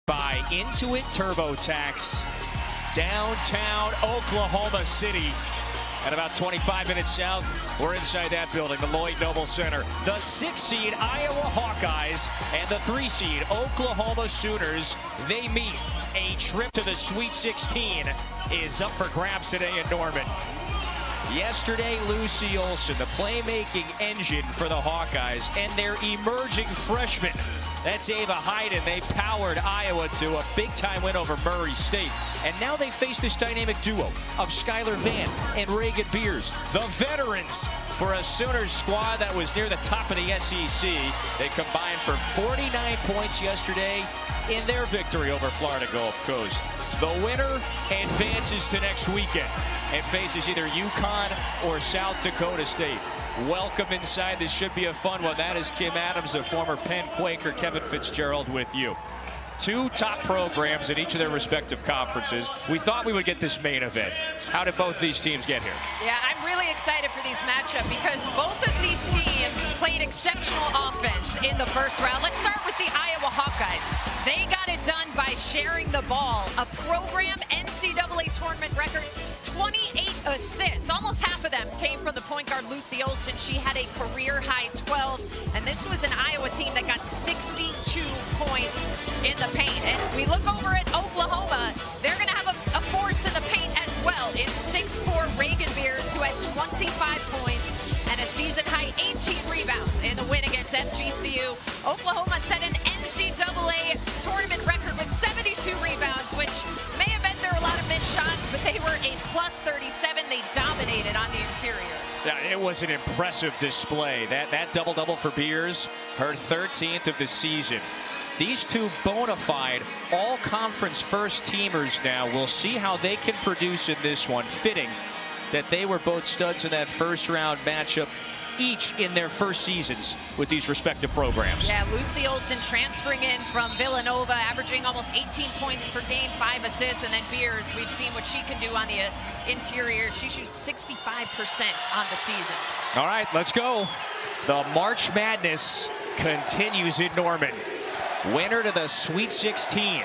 by Intuit TurboTax, downtown Oklahoma City. At about 25 minutes south, we're inside that building, the Lloyd Noble Center. The 6-seed Iowa Hawkeyes and the 3-seed Oklahoma Sooners, they meet. A trip to the Sweet 16 is up for grabs today in Norman. Yesterday, Lucy Olson, the playmaking engine for the Hawkeyes, and their emerging freshman, that's Ava Hayden. They powered Iowa to a big-time win over Murray State. And now they face this dynamic duo of Skylar Vann and Reagan Beers, the veterans for a Sooners squad that was near the top of the SEC. They combined for 49 points yesterday in their victory over Florida Gulf Coast. The winner advances to next weekend and faces either UConn or South Dakota State. Welcome inside. This should be a fun one. That is Kim Adams, a former Penn Quaker, Kevin Fitzgerald with you. Two top programs in each of their respective conferences. We thought we would get this main event. How did both these teams get here? Yeah, I'm really excited for these matchups because both of these teams played exceptional offense in the first round. Let's start with the Iowa Hawkeyes. They got it done by sharing the ball. A program NCAA tournament record, 28 assists. Almost half of them came from the point guard Lucy Olson. She had a career-high 12, and this was an Iowa team that got 62 points in the paint. And we look over at Oklahoma, they're going to have a force in the paint as well. It's 6'4" Reagan Beers, who had 25 points and a season-high 18 rebounds in the win against FGCU. Oklahoma set an NCAA tournament record with 72 rebounds, which may have been there a lot of missed shots, but they were a plus 37. They dominated on the interior. Yeah, it was an impressive display. That double-double for Beers, her 13th of the season. These two bona fide all-conference first-teamers now. We'll see how they can produce in this one. Fitting that they were both studs in that first-round matchup, each in their first seasons with these respective programs. Yeah, Lucy Olson transferring in from Villanova, averaging almost 18 points per game, 5 assists, and then Beers, we've seen what she can do on the interior. She shoots 65% on the season. All right, let's go. The March Madness continues in Norman. Winner to the Sweet 16.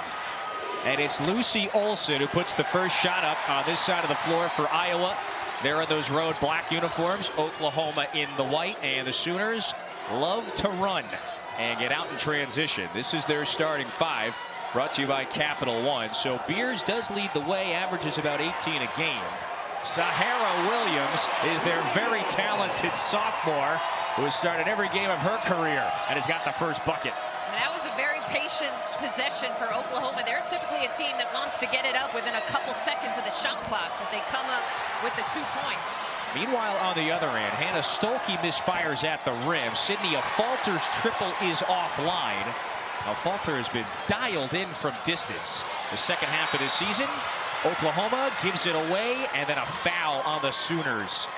And it's Lucy Olson who puts the first shot up on this side of the floor for Iowa. There are those road black uniforms, Oklahoma in the white, and the Sooners love to run and get out in transition. This is their starting five, brought to you by Capital One. So Beers does lead the way, averages about 18 a game. Sahara Williams is their very talented sophomore who has started every game of her career and has got the first bucket. And that was a very patient possession for Oklahoma. They're typically a team that wants to get it up within a couple seconds of the shot clock, but they come up with the 2 points. Meanwhile, on the other end, Hannah Stolke misfires at the rim. Sydney Falter's triple is offline. Now Falter has been dialed in from distance. The second half of this season, Oklahoma gives it away, and then a foul on the Sooners.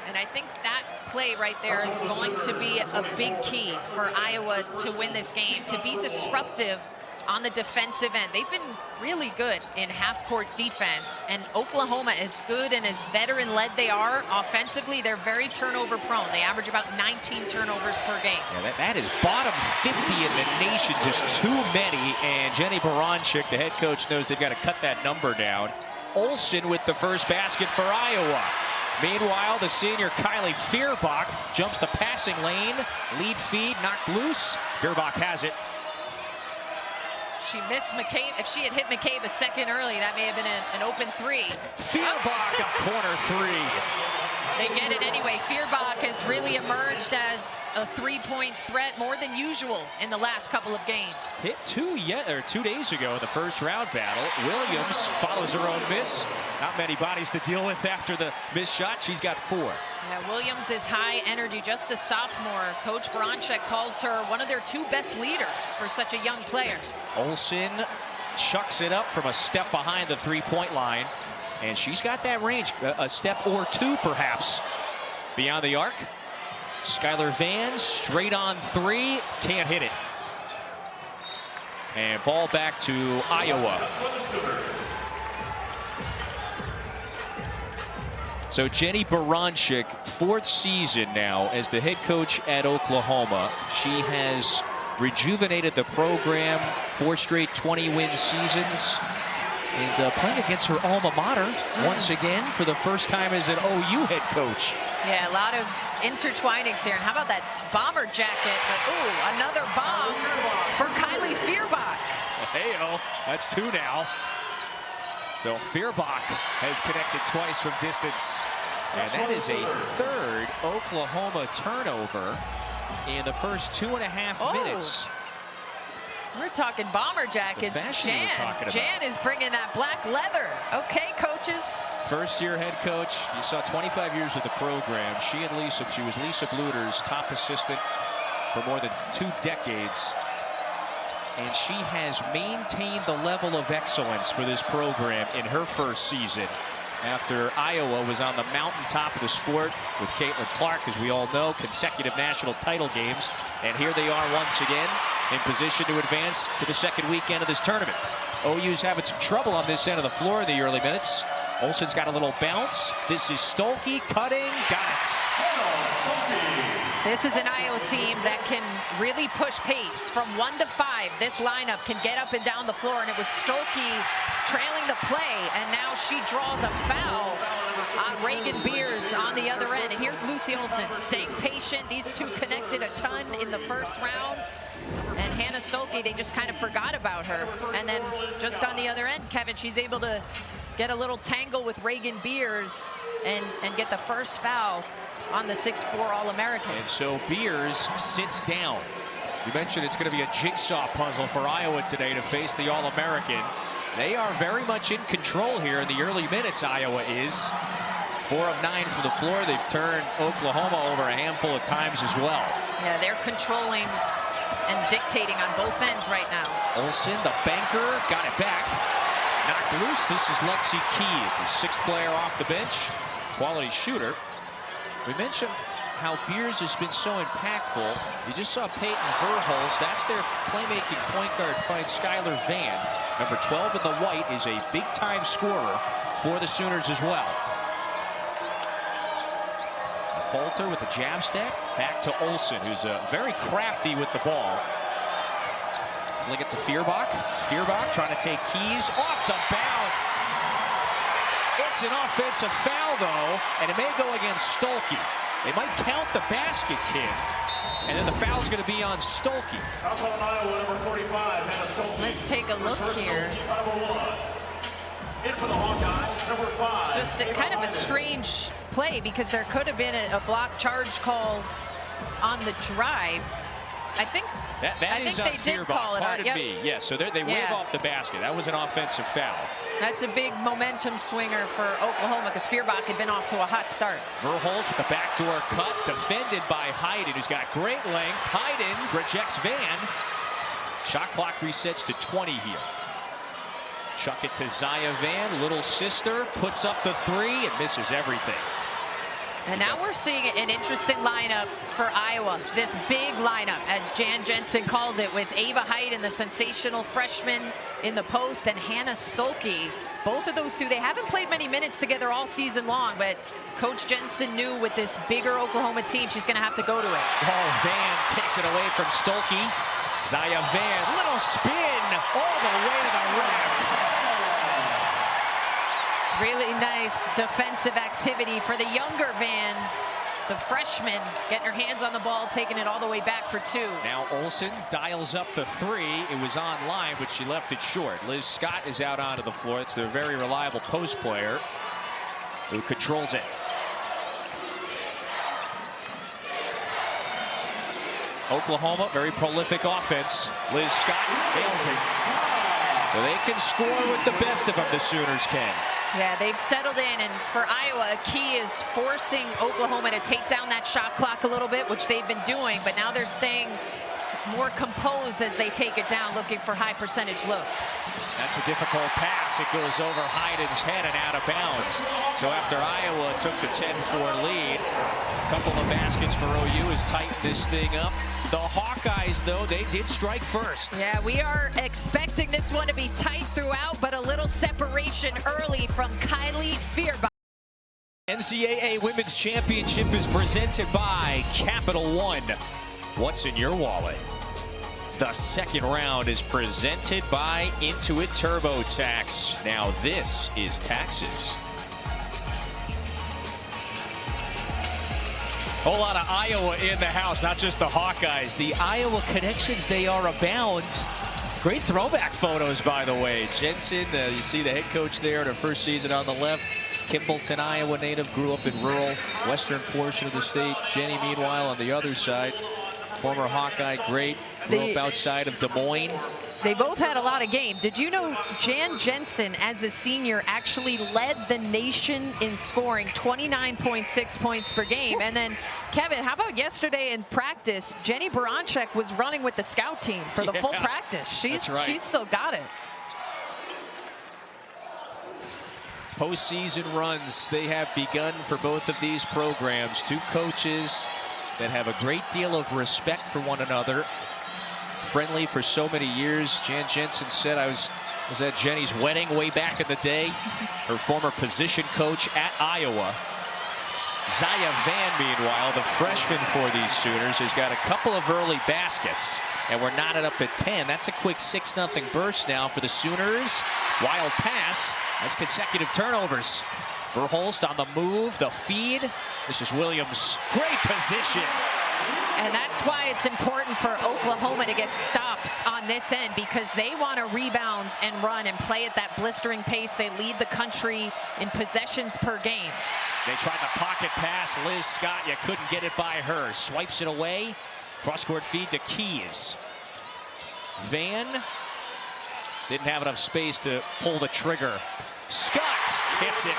And I think that play right there is going to be a big key for Iowa to win this game, to be disruptive on the defensive end. They've been really good in half-court defense, and Oklahoma, as good and as veteran-led they are, offensively, they're very turnover-prone. They average about 19 turnovers per game. Yeah, that is bottom 50 in the nation, just too many, and Jenny Baranczyk, the head coach, knows they've got to cut that number down. Olson with the first basket for Iowa. Meanwhile, the senior Kylie Feuerbach jumps the passing lane. Lead feed knocked loose. Feuerbach has it. She missed McCabe. If she had hit McCabe a second early, that may have been an open three. Feuerbach, a corner three. They get it anyway. Feuerbach has really emerged as a three-point threat more than usual in the last couple of games. Hit 2 days ago in the first round battle. Williams follows her own miss. Not many bodies to deal with after the missed shot. She's got 4. Yeah, Williams is high energy, just a sophomore. Coach Baranczyk calls her one of their 2 best leaders for such a young player. Olson chucks it up from a step behind the three-point line. And she's got that range, a step or 2 perhaps beyond the arc. Skylar Vann straight on 3, can't hit it. And ball back to Iowa. So Jenny Baranczyk, 4th season now as the head coach at Oklahoma. She has rejuvenated the program, 4 straight 20-win seasons. And playing against her alma mater once again for the first time as an OU head coach. Yeah, a lot of intertwinings here. And how about that bomber jacket? But, ooh, another bomb for Kylie Fierbach. Hey-oh, that's 2 now. So Fierbach has connected twice from distance. And that is a 3rd Oklahoma turnover in the first 2.5 minutes. We're talking bomber jackets. Jan is bringing that black leather. Okay, coaches. First-year head coach. You saw 25 years with the program. She was Lisa Bluter's top assistant for more than 2 decades. And she has maintained the level of excellence for this program in her first season, after Iowa was on the mountaintop of the sport with Caitlin Clark, as we all know, consecutive national title games. And here they are once again in position to advance to the second weekend of this tournament. OU's having some trouble on this end of the floor in the early minutes. Olsen's got a little bounce. This is Stolke cutting, got it. This is an Iowa team that can really push pace from 1 to 5. This lineup can get up and down the floor, and it was Stolke trailing the play, and now she draws a foul on Reagan Beers on the other end. And here's Lucy Olsen staying patient. These two connected a ton in the first round, and Hannah Stolke, they just kind of forgot about her. And then just on the other end, Kevin, she's able to get a little tangle with Reagan Beers and get the first foul on the 6'4" All-American. And so Beers sits down. You mentioned it's going to be a jigsaw puzzle for Iowa today to face the All-American. They are very much in control here in the early minutes, Iowa is. 4 of 9 from the floor. They've turned Oklahoma over a handful of times as well. Yeah, they're controlling and dictating on both ends right now. Olsen, the banker, got it back. Knocked loose. This is Lexi Keys, the 6th player off the bench. Quality shooter. We mentioned how Beers has been so impactful. You just saw Peyton Verhulst. That's their playmaking point guard, finds Skylar Van. Number 12 in the white is a big-time scorer for the Sooners as well. Falter with the jab step. Back to Olsen, who's very crafty with the ball. Fling it to Fierbach. Fierbach trying to take Keys off the bounce. It's an offensive foul, though, and it may go against Stolke. They might count the basket, Kim, and then the foul's going to be on Stolke. Let's take a look here. Just kind of a strange play, because there could have been a block charge call on the drive. I think they did call it out. Pardon me. Yes, so they wave off the basket. That was an offensive foul. That's a big momentum swinger for Oklahoma, because Fierbach had been off to a hot start. Verhulst with the backdoor cut, defended by Hayden, who's got great length. Hayden rejects Van. Shot clock resets to 20 here. Chuck it to Zaya Van, little sister, puts up the 3 and misses everything. And now we're seeing an interesting lineup for Iowa. This big lineup, as Jan Jensen calls it, with Ava Hayden, the sensational freshman in the post, and Hannah Stolke. Both of those two, they haven't played many minutes together all season long, but Coach Jensen knew with this bigger Oklahoma team, she's going to have to go to it. Oh, Van takes it away from Stolke. Zaya Van, little spin all the way to the rack. Really nice defensive activity for the younger Van, the freshman, getting her hands on the ball, taking it all the way back for 2. Now Olsen dials up the 3. It was online, but she left it short. Liz Scott is out onto the floor. It's their very reliable post player who controls it. Oklahoma, very prolific offense. Liz Scott nails it. So they can score with the best of them, the Sooners can. Yeah, they've settled in, and for Iowa, a key is forcing Oklahoma to take down that shot clock a little bit, which they've been doing, but now they're staying more composed as they take it down, looking for high percentage looks. That's a difficult pass. It goes over Hayden's head and out of bounds. So after Iowa took the 10-4 lead, a couple of baskets for OU has tightened this thing up. The Hawkeyes, though, they did strike first. Yeah, we are expecting this one to be tight throughout, but a little separation early from Kylie Fierbach. NCAA Women's Championship is presented by Capital One. What's in your wallet? The second round is presented by Intuit TurboTax. Now this is taxes. Whole lot of Iowa in the house, not just the Hawkeyes. The Iowa connections, they are abound. Great throwback photos, by the way. Jensen, you see the head coach there in her first season on the left. Kimballton, Iowa native, grew up in rural western portion of the state. Jenny, meanwhile, on the other side, former Hawkeye great, grew up outside of Des Moines. They both had a lot of game. Did you know Jan Jensen, as a senior, actually led the nation in scoring 29.6 points per game? And then, Kevin, how about yesterday in practice? Jenny Baranchek was running with the scout team for the full practice. She's still got it. Postseason runs, they have begun for both of these programs. Two coaches that have a great deal of respect for one another. Friendly for so many years. Jan Jensen said, I was at Jenny's wedding way back in the day. Her former position coach at Iowa. Zaya Van, meanwhile, the freshman for these Sooners, has got a couple of early baskets. And we're knotted up at 10. That's a quick 6-0 burst now for the Sooners. Wild pass. That's consecutive turnovers. Verhulst on the move, the feed. This is Williams. Great position. And that's why it's important for Oklahoma to get stops on this end, because they want to rebound and run and play at that blistering pace. They lead the country in possessions per game. They tried the pocket pass. Liz Scott, you couldn't get it by her. Swipes it away. Cross-court feed to Keys. Van didn't have enough space to pull the trigger. Scott hits it.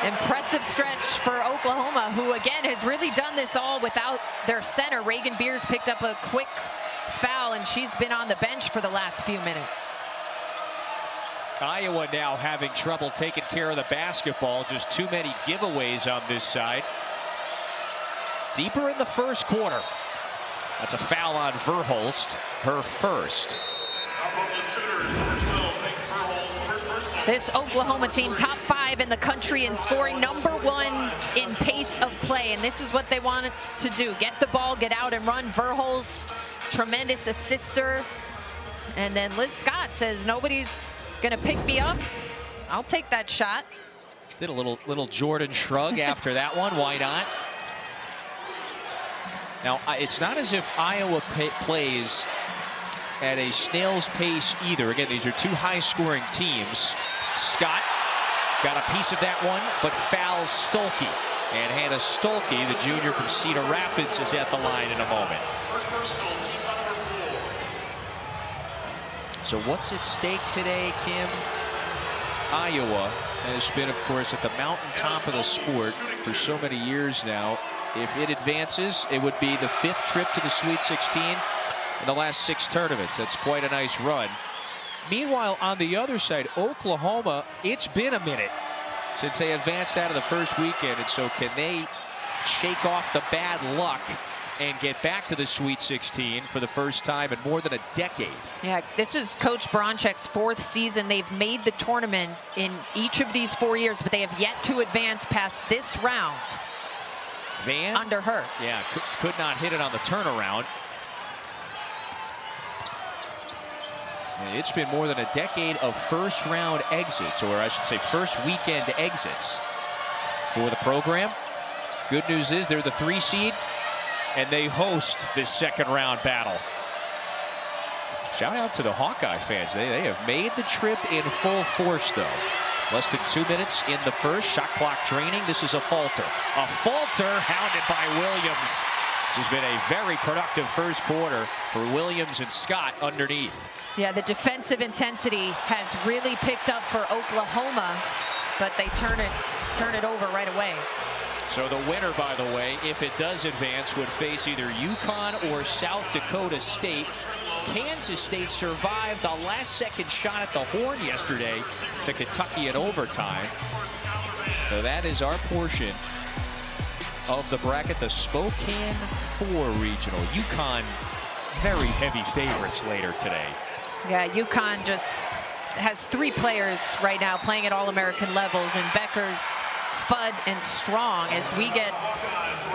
Impressive stretch for Oklahoma, who again has really done this all without their center. Reagan Beers picked up a quick foul, and she's been on the bench for the last few minutes. Iowa now having trouble taking care of the basketball. Just too many giveaways on this side. Deeper in the first quarter. That's a foul on Verhulst, her first. This Oklahoma team, top 5 in the country in scoring, #1 in pace of play, and this is what they wanted to do. Get the ball, get out and run. Verhulst, tremendous assister. And then Liz Scott says, nobody's gonna pick me up. I'll take that shot. Just did a little Jordan shrug after that one. Why not? Now, it's not as if Iowa plays at a snail's pace either. Again, these are two high-scoring teams. Scott got a piece of that one, but fouls Stolke. And Hannah Stolke, the junior from Cedar Rapids, is at the line in a moment. So what's at stake today, Kim? Iowa has been, of course, at the mountaintop of the sport for so many years now. If it advances, it would be the 5th trip to the Sweet 16 in the last 6 tournaments. That's quite a nice run. Meanwhile, on the other side, Oklahoma, it's been a minute since they advanced out of the first weekend. And so can they shake off the bad luck and get back to the Sweet 16 for the first time in more than a decade? Yeah, this is Coach Baranchek's 4th season. They've made the tournament in each of these 4 years, but they have yet to advance past this round. Van? Under her. Yeah, could not hit it on the turnaround. It's been more than a decade of first-round exits, or I should say first weekend exits for the program. Good news is they're the 3 seed, and they host this second-round battle. Shout out to the Hawkeye fans. They have made the trip in full force, though. Less than 2 minutes in the first. Shot clock draining. This is a falter. A falter hounded by Williams. This has been a very productive first quarter for Williams and Scott underneath. Yeah, the defensive intensity has really picked up for Oklahoma, but they turn it over right away. So the winner, by the way, if it does advance, would face either UConn or South Dakota State. Kansas State survived a last-second shot at the horn yesterday to Kentucky in overtime. So that is our portion of the bracket, the Spokane 4 regional. UConn, very heavy favorites later today. Yeah, UConn just has 3 players right now playing at All-American levels, and Becker's FUD and strong as we get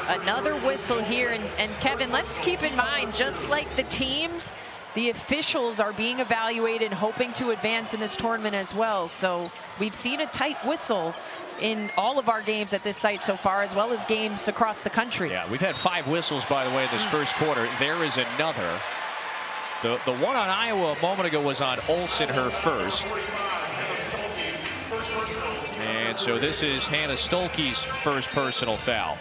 another whistle here. And Kevin, let's keep in mind, just like the teams, the officials are being evaluated, hoping to advance in this tournament as well. So we've seen a tight whistle in all of our games at this site so far, as well as games across the country. Yeah, we've had 5 whistles, by the way, in this first quarter. There is another. The one on Iowa a moment ago was on Olsen, her first. And so this is Hannah Stolke's first personal foul.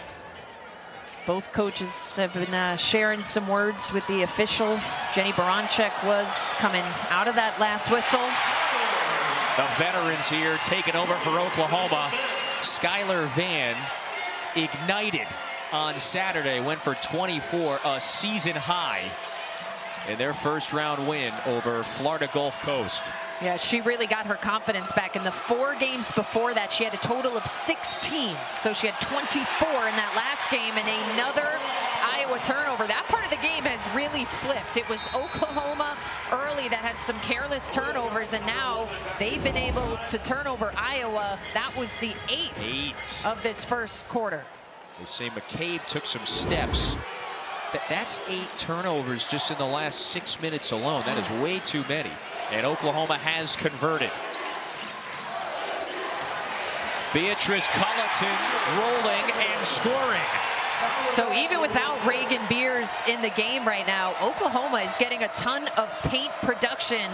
Both coaches have been sharing some words with the official. Jenny Baranczyk was coming out of that last whistle. The veterans here taking over for Oklahoma. Skylar Vann ignited on Saturday, went for 24, a season high in their first round win over Florida Gulf Coast. Yeah, she really got her confidence back. In the 4 games before that, she had a total of 16. So she had 24 in that last game, and another Iowa turnover. That part of the game has really flipped. It was Oklahoma early that had some careless turnovers, and now they've been able to turn over Iowa. That was the 8th of this first quarter. They say McCabe took some steps. That's 8 turnovers just in the last 6 minutes alone. That is way too many. And Oklahoma has converted. Beatrice Culleton rolling and scoring. So even without Reagan Beers in the game right now, Oklahoma is getting a ton of paint production.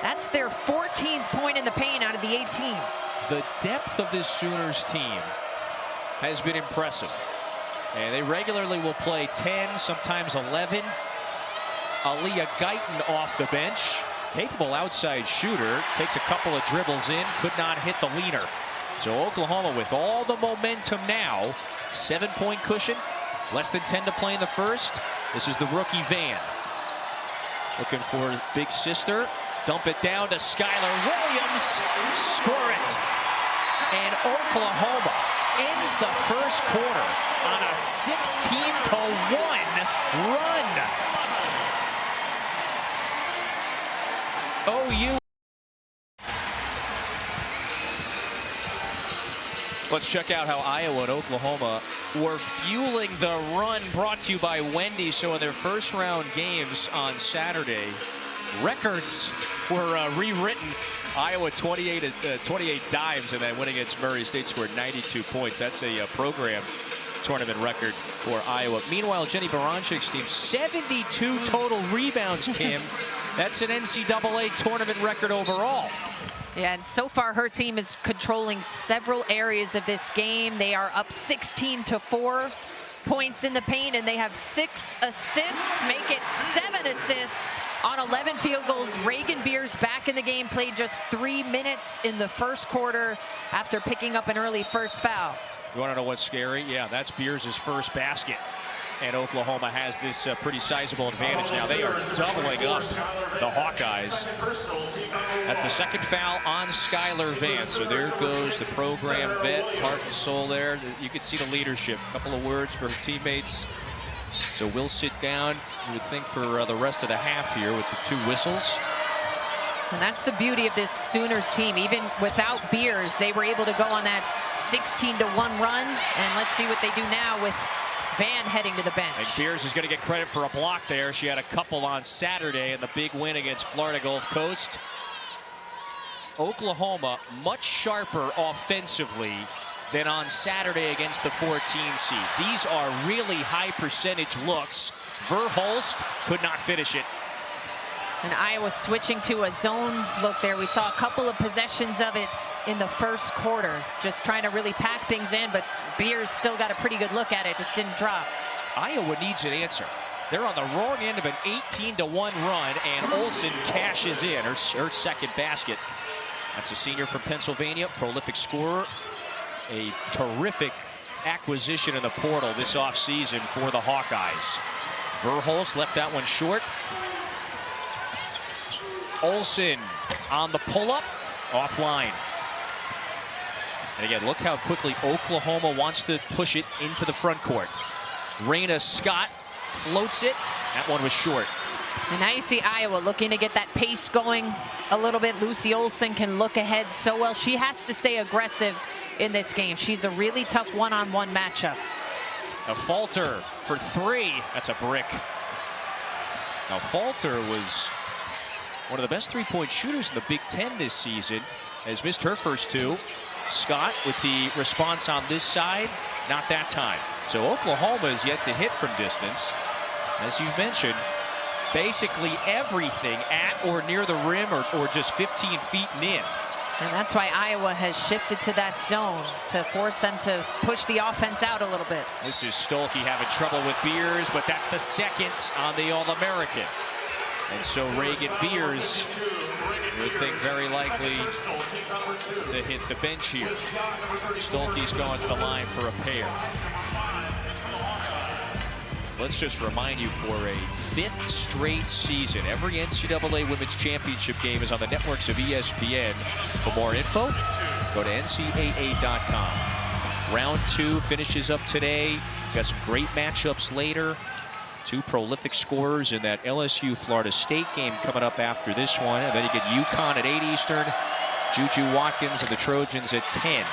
That's their 14th point in the paint out of the 18. The depth of this Sooners team has been impressive. And they regularly will play 10, sometimes 11. Aaliyah Guyton off the bench. Capable outside shooter. Takes a couple of dribbles in. Could not hit the leaner. So Oklahoma with all the momentum now. 7-point cushion. Less than 10 to play in the first. This is the rookie Vann. Looking for big sister. Dump it down to Skylar Williams. Score it. And Oklahoma ends the first quarter on a 16-1 run. OU. Let's check out how Iowa and Oklahoma were fueling the run, brought to you by Wendy's. So in their first round games on Saturday, records were rewritten. Iowa 28 dimes, and then winning against Murray State scored 92 points. That's a program tournament record for Iowa. Meanwhile, Jenny Baranczyk's team, 72 total rebounds, Kim. That's an NCAA tournament record overall. Yeah, and so far her team is controlling several areas of this game. They are up 16-4 points in the paint, and they have 6 assists, make it 7 assists on 11 field goals. Reagan Beers back in the game, played just 3 minutes in the first quarter after picking up an early first foul. You want to know what's scary? Yeah, that's Beers' first basket. And Oklahoma has this pretty sizable advantage now. They are doubling up the Hawkeyes. That's the second foul on Skylar Vann. So there goes the program vet, heart and soul there. You can see the leadership. A couple of words for her teammates. So we'll sit down, you would think, for the rest of the half here with the 2 whistles. And that's the beauty of this Sooners team. Even without Beers, they were able to go on that 16-1 run. And let's see what they do now with Vann heading to the bench. And Beers is going to get credit for a block there. She had a couple on Saturday in the big win against Florida Gulf Coast. Oklahoma much sharper offensively than on Saturday against the 14 seed. These are really high percentage looks. Verhulst could not finish it. And Iowa switching to a zone look there. We saw a couple of possessions of it in the first quarter, just trying to really pack things in, but Beers still got a pretty good look at it, just didn't drop. Iowa needs an answer. They're on the wrong end of an 18-1 run, and Olsen cashes in her second basket. That's a senior from Pennsylvania, prolific scorer, a terrific acquisition in the portal this offseason for the Hawkeyes. Verhulst left that one short. Olsen on the pull-up, offline. And again, look how quickly Oklahoma wants to push it into the front court. Raina Scott floats it. That one was short. And now you see Iowa looking to get that pace going a little bit. Lucy Olson can look ahead so well. She has to stay aggressive in this game. She's a really tough one-on-one matchup. A Falter for 3. That's a brick. Now Falter was one of the best three-point shooters in the Big Ten this season. Has missed her first 2. Scott with the response on this side, not that time. So Oklahoma is yet to hit from distance. As you've mentioned, basically everything at or near the rim or just 15 feet and in. And that's why Iowa has shifted to that zone to force them to push the offense out a little bit. This is Stolke having trouble with Beers, but that's the second on the All-American. And so Reagan Beers would think very likely to hit the bench here. Stolke's going to the line for a pair. Let's just remind you, for a 5th straight season, every NCAA Women's Championship game is on the networks of ESPN. For more info, go to ncaa.com. Round 2 finishes up today. Got some great matchups later. 2 prolific scorers in that LSU-Florida State game coming up after this one. And then you get UConn at 8 Eastern, Juju Watkins and the Trojans at 10.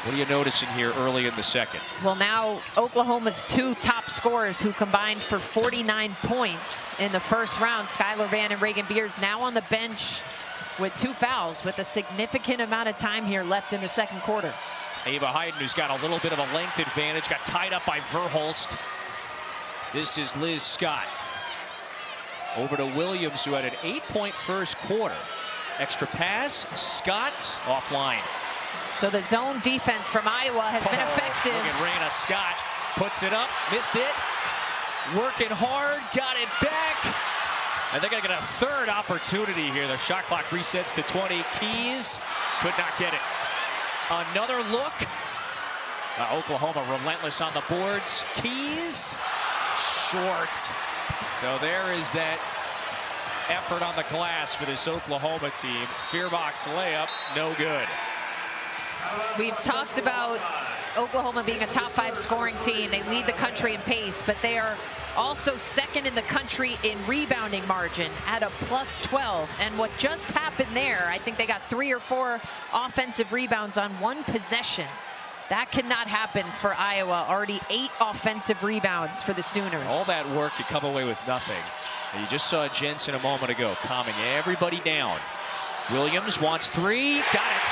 What are you noticing here early in the second? Well, now Oklahoma's 2 top scorers who combined for 49 points in the first round, Skylar Vann and Reagan Beers, now on the bench with 2 fouls with a significant amount of time here left in the second quarter. Ava Hayden, who's got a little bit of a length advantage, got tied up by Verhulst. This is Liz Scott. Over to Williams, who had an 8-point first quarter. Extra pass, Scott offline. So the zone defense from Iowa has been effective. Look at Raina Scott, puts it up, missed it. Working hard, got it back. And they're gonna get a 3rd opportunity here. Their shot clock resets to 20. Keys could not get it. Another look. Oklahoma relentless on the boards. Keys, short. So there is that effort on the glass for this Oklahoma team. Fearbach's layup, no good. We've talked about Oklahoma being a top 5 scoring team. They lead the country in pace, but they are also 2nd in the country in rebounding margin at a +12. And what just happened there, I think they got 3 or 4 offensive rebounds on 1 possession. That cannot happen for Iowa. Already 8 offensive rebounds for the Sooners. All that work, you come away with nothing. And you just saw Jensen a moment ago calming everybody down. Williams wants 3, got it.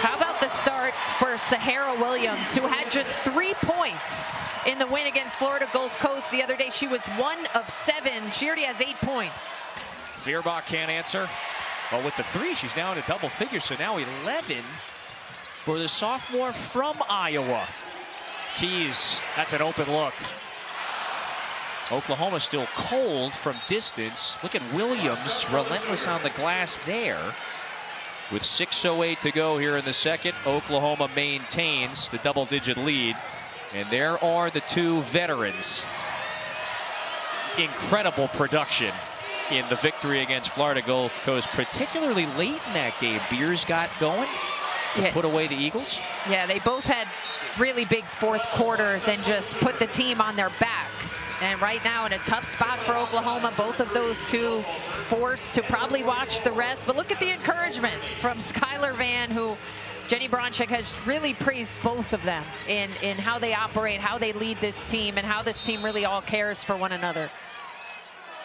How about the start for Sahara Williams, who had just 3 points in the win against Florida Gulf Coast the other day? She was 1 of 7. She already has 8 points. Fearbach can't answer. But with the 3, she's now in a double figure, so now 11 for the sophomore from Iowa. Keys, that's an open look. Oklahoma still cold from distance. Look at Williams, relentless on the glass there. With 6:08 to go here in the second, Oklahoma maintains the double-digit lead. And there are the 2 veterans. Incredible production in the victory against Florida Gulf Coast, particularly late in that game. Beers got going to put away the Eagles. Yeah, they both had really big 4th quarters and just put the team on their backs. And right now in a tough spot for Oklahoma, both of those 2 forced to probably watch the rest. But look at the encouragement from Skylar Vann, who Jenny Bronchek has really praised both of them in how they operate, how they lead this team, and how this team really all cares for one another.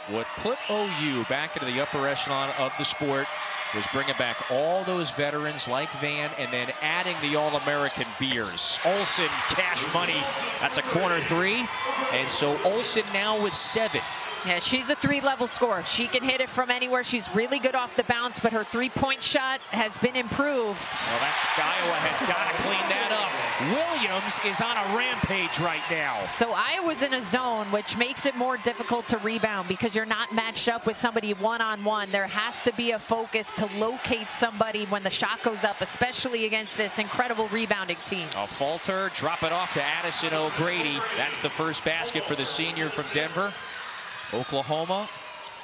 What put OU back into the upper echelon of the sport was bringing back all those veterans like Vann and then adding the All-American Beers. Olson, cash money. That's a corner 3. And so Olson now with 7. Yeah, she's a 3-level scorer. She can hit it from anywhere. She's really good off the bounce, but her 3-point shot has been improved. Well, Iowa has got to clean that up. Williams is on a rampage right now. So Iowa's in a zone, which makes it more difficult to rebound because you're not matched up with somebody one-on-one. There has to be a focus to locate somebody when the shot goes up, especially against this incredible rebounding team. A Falter, drop it off to Addison O'Grady. That's the first basket for the senior from Denver. Oklahoma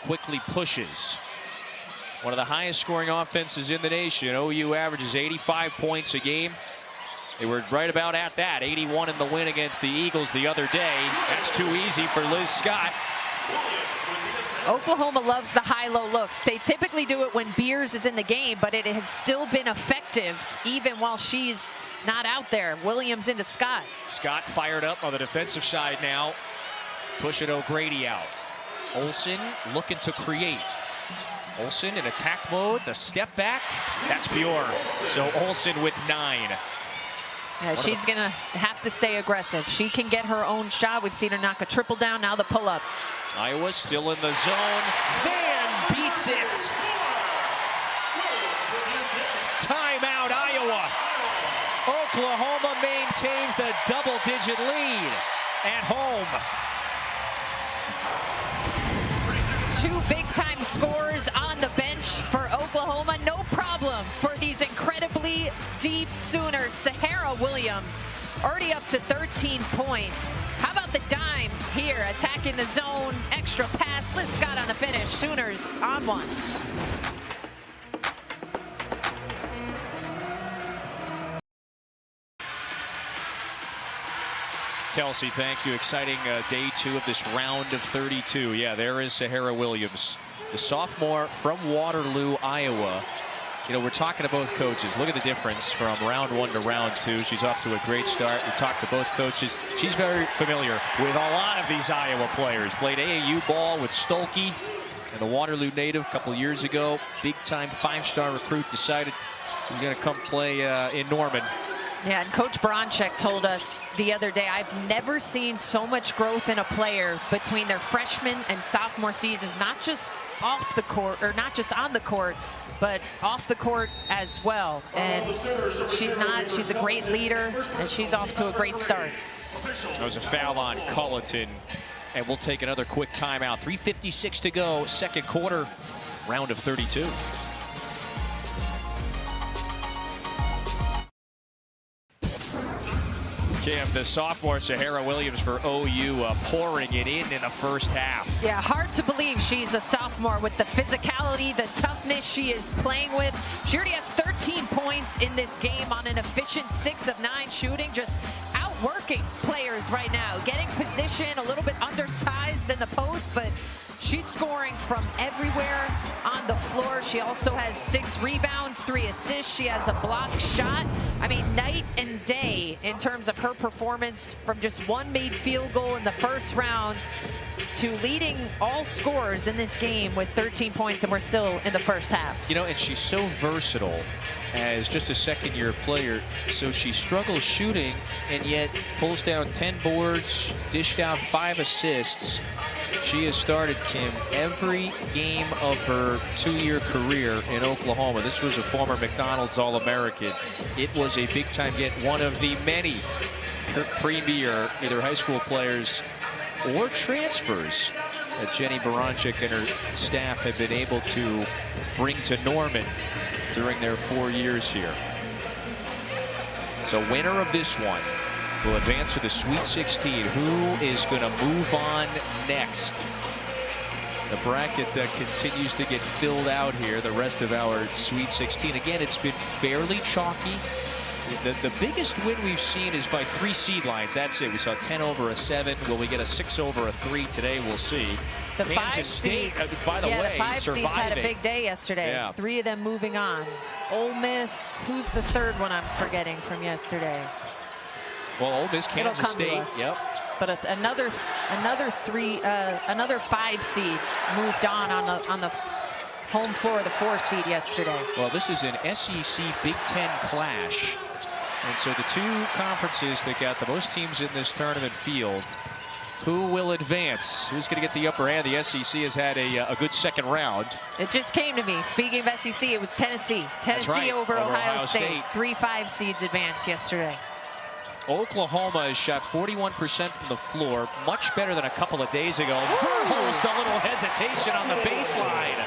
quickly pushes. One of the highest scoring offenses in the nation. OU averages 85 points a game. They were right about at that. 81 in the win against the Eagles the other day. That's too easy for Liz Scott. Oklahoma loves the high-low looks. They typically do it when Beers is in the game, but it has still been effective even while she's not out there. Williams into Scott. Scott fired up on the defensive side now. Pushing O'Grady out. Olsen looking to create. Olsen in attack mode. The step back. That's pure. So Olsen with 9. Yeah, she's going to have to stay aggressive. She can get her own shot. We've seen her knock a triple down. Now the pull-up. Iowa still in the zone. Van beats it. Timeout, Iowa. Oklahoma maintains the double-digit lead at home. 2 big-time scores on the bench for Oklahoma. No problem for these incredibly deep Sooners. Sahara Williams already up to 13 points. How about the dime here, attacking the zone, extra pass. Liz Scott on the finish. Sooners on 1. Kelsey, thank you. Exciting day 2 of this round of 32. Yeah, there is Sahara Williams, the sophomore from Waterloo, Iowa. You know, we're talking to both coaches. Look at the difference from round 1 to round 2. She's off to a great start. We talked to both coaches. She's very familiar with a lot of these Iowa players. Played AAU ball with Stolke and the Waterloo native a couple years ago. Big-time 5-star recruit. Decided she's going to come play in Norman. Yeah, and Coach Bronchek told us the other day, I've never seen so much growth in a player between their freshman and sophomore seasons, not just off the court, or not just on the court, but off the court as well. And she's a great leader, and she's off to a great start. That was a foul on Culleton, and we'll take another quick timeout. 3:56 to go, second quarter, round of 32. Kim, the sophomore Sahara Williams for OU pouring it in the first half. Yeah, hard to believe she's a sophomore with the physicality, the toughness she is playing with. She already has 13 points in this game on an efficient 6 of 9 shooting, just outworking players right now. Getting position, a little bit undersized in the post, but she's scoring from everywhere on the floor. She also has 6 rebounds, 3 assists. She has a blocked shot. I mean, night and day in terms of her performance, from just 1 made field goal in the first round to leading all scorers in this game with 13 points, and we're still in the first half. You know, and she's so versatile as just a second-year player. So she struggles shooting and yet pulls down 10 boards, dished out 5 assists. She has started, Kim, every game of her 2-year career in Oklahoma. This was a former McDonald's All-American. It was a big-time get, one of the many premier either high school players or transfers that Jenny Baranczyk and her staff have been able to bring to Norman during their 4 years here. So winner of this one will advance to the Sweet 16. Who is going to move on next? The bracket continues to get filled out here, the rest of our Sweet 16. Again, it's been fairly chalky. The biggest win we've seen is by 3 seed lines. That's it. We saw 10 over a 7. Will we get a 6 over a 3 today? We'll see. The Kansas State, by the way, the 5 surviving. seeds had a big day yesterday. Yeah. 3 of them moving on. Ole Miss, who's the third one I'm forgetting from yesterday? Well, Ole Miss, Kansas State. Yep. But another 5 seed moved on the home floor of the 4 seed yesterday. Well, this is an SEC Big Ten clash. And so the 2 conferences that got the most teams in this tournament field, who will advance? Who's going to get the upper hand? The SEC has had a good second round. It just came to me. Speaking of SEC, it was Tennessee. Right, over Ohio State. 3 5 seeds advanced yesterday. Oklahoma has shot 41% from the floor, much better than a couple of days ago. Verhulst, a little hesitation on the baseline.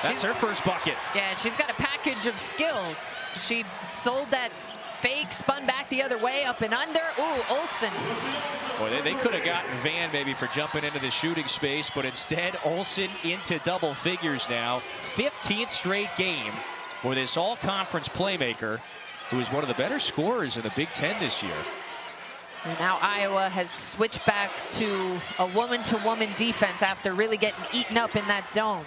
That's her first bucket. Yeah, she's got a package of skills. She sold that fake, spun back the other way, up and under. Ooh, Olsen. Boy, they could have gotten Van maybe for jumping into the shooting space, but instead Olsen into double figures now. 15th straight game for this all-conference playmaker. who is one of the better scorers in the Big Ten this year. And now Iowa has switched back to a woman-to-woman defense after really getting eaten up in that zone.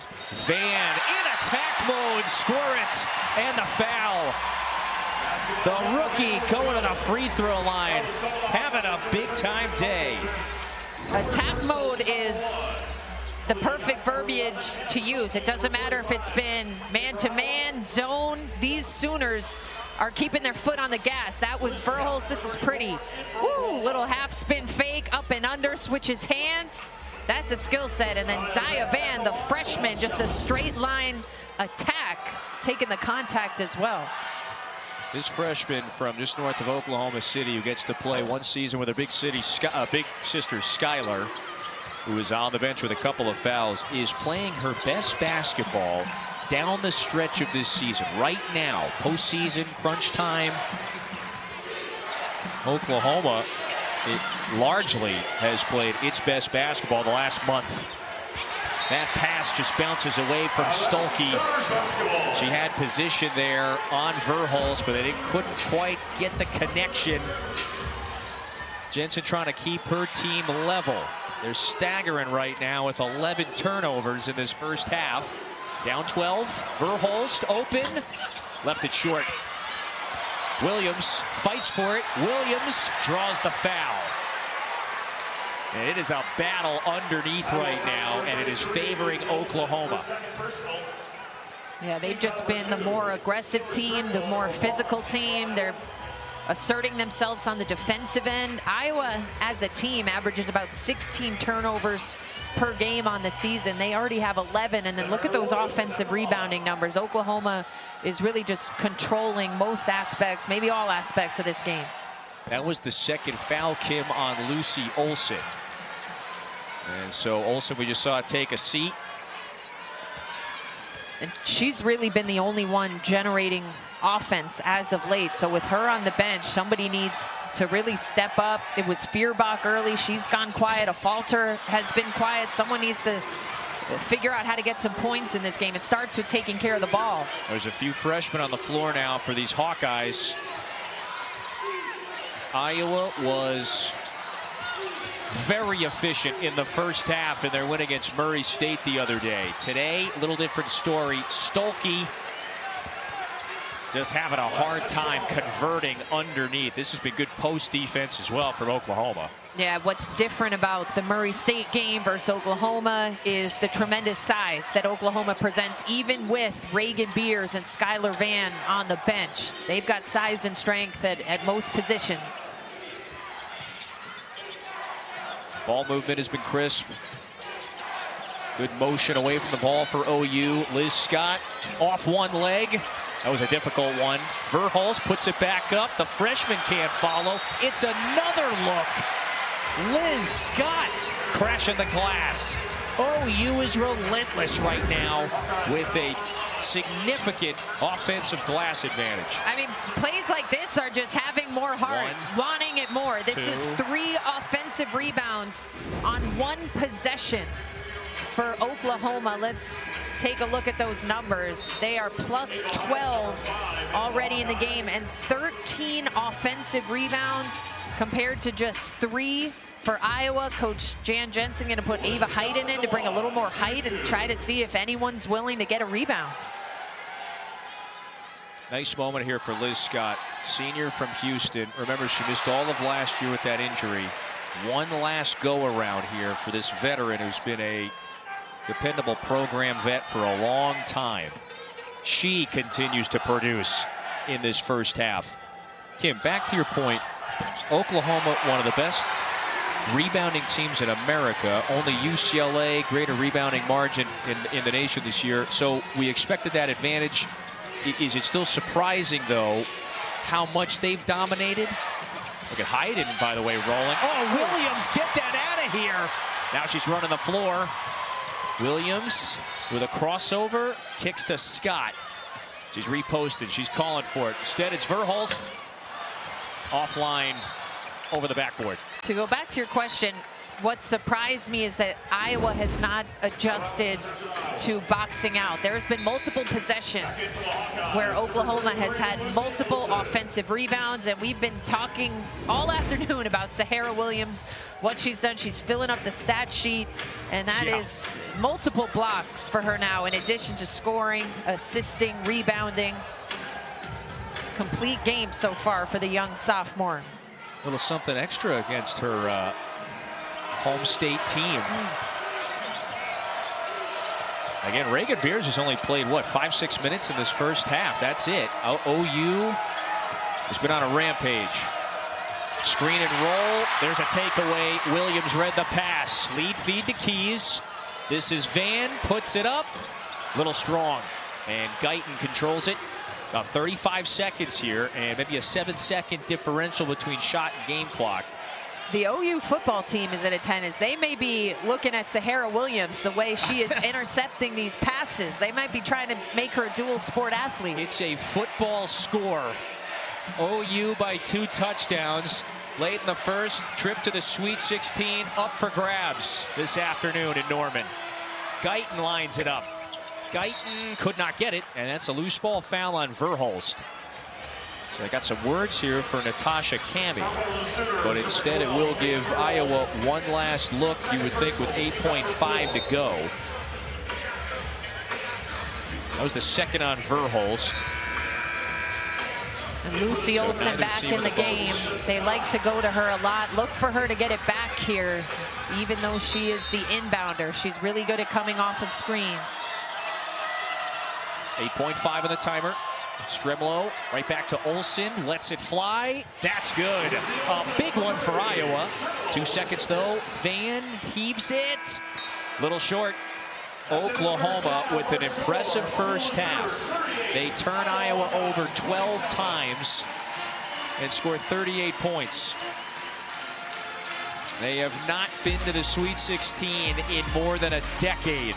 Van in attack mode, score it, and the foul. The rookie going to the free throw line, having a big-time day. Attack mode is the perfect verbiage to use. It doesn't matter if it's been man-to-man, zone. These Sooners are keeping their foot on the gas. That was Verhulst. This is pretty. Woo, little half spin fake, up and under, switches hands. That's a skill set. And then Zaya Van, the freshman, just a straight line attack, taking the contact as well. This freshman from just north of Oklahoma City, who gets to play one season with her big sister Skylar, who is on the bench with a couple of fouls, is playing her best basketball down the stretch of this season. Right now, postseason, crunch time. Oklahoma, it largely has played its best basketball the last month. That pass just bounces away from Stolke. She had position there on Verhulst, but they couldn't quite get the connection. Jensen trying to keep her team level. They're staggering right now with 11 turnovers in this first half. Down 12, Verhulst open, left it short. Williams fights for it. Williams draws the foul. And it is a battle underneath right now, and it is favoring Oklahoma. Yeah, they've just been the more aggressive team, the more physical team. They're asserting themselves on the defensive end. Iowa, as a team, averages about 16 turnovers per game on the season. They already have 11, and then look at those offensive rebounding numbers. Oklahoma is really just controlling most aspects, maybe all aspects of this game. That was the second foul, Kim, on Lucy Olson. And so Olson, we just saw take a seat. And she's really been the only one generating offense as of late. So with her on the bench, somebody needs to really step up. It was Feuerbach early. She's gone quiet. A Falter has been quiet. Someone needs to figure out how to get some points in this game. It starts with taking care of the ball. There's a few freshmen on the floor now for these Hawkeyes. Iowa was very efficient in the first half in their win against Murray State the other day. Today, a little different story. Stolke just having a hard time converting underneath. This has been good post defense as well from Oklahoma. Yeah, what's different about the Murray State game versus Oklahoma is the tremendous size that Oklahoma presents, even with Reagan Beers and Skylar Van on the bench. They've got size and strength at most positions. Ball movement has been crisp. Good motion away from the ball for OU. Liz Scott off one leg. That was a difficult one. Verhulst puts it back up. The freshman can't follow. It's another look. Liz Scott crashing the glass. OU is relentless right now with a significant offensive glass advantage. I mean, plays like this are just having more heart, wanting it more. This is 3 offensive rebounds on 1 possession for Oklahoma. Let's take a look at those numbers. They are plus 12 already in the game, and 13 offensive rebounds compared to just 3 for Iowa. Coach Jan Jensen going to put Ava Hayden in to bring a little more height and try to see if anyone's willing to get a rebound. Nice moment here for Liz Scott, senior from Houston. Remember, she missed all of last year with that injury. One last go around here for this veteran who's been a dependable program vet for a long time. She continues to produce in this first half. Kim, back to your point, Oklahoma, one of the best rebounding teams in America. Only UCLA, greater rebounding margin in the nation this year. So we expected that advantage. Is it still surprising, though, how much they've dominated? Look at Hayden, by the way, rolling. Oh, Williams, get that out of here. Now she's running the floor. Williams with a crossover, kicks to Scott. She's reposted. She's calling for it. Instead, it's Verhulst offline over the backboard. To go back to your question, what surprised me is that Iowa has not adjusted to boxing out. There's been multiple possessions where Oklahoma has had multiple offensive rebounds, and we've been talking all afternoon about Sahara Williams, what she's done. She's filling up the stat sheet, and that is multiple blocks for her now, in addition to scoring, assisting, rebounding. Complete game so far for the young sophomore. A little something extra against her home state team. Again, Reagan Beers has only played, what, 5-6 minutes in this first half. That's it. OU has been on a rampage. Screen and roll. There's a takeaway. Williams read the pass. Lead feed to Keys. This is Van. Puts it up. Little strong. And Guyton controls it. About 35 seconds here, and maybe a 7-second differential between shot and game clock. The OU football team is in attendance. They may be looking at Sahara Williams, the way she is intercepting these passes. They might be trying to make her a dual sport athlete. It's a football score. OU by 2 touchdowns. Late in the first, trip to the Sweet 16, up for grabs this afternoon in Norman. Guyton lines it up. Guyton could not get it, and that's a loose ball foul on Verhulst. So I got some words here for Natasha Kami, but instead it will give Iowa one last look, you would think, with 8.5 to go. That was the second on Verhulst. And Lucy Olsen back in the game. They like to go to her a lot. Look for her to get it back here, even though she is the inbounder. She's really good at coming off of screens. 8.5 on the timer. Stremlow right back to Olsen, lets it fly. That's good. A big one for Iowa. 2 seconds though. Van heaves it. Little short. Oklahoma with an impressive first half. They turn Iowa over 12 times and score 38 points. They have not been to the Sweet 16 in more than a decade.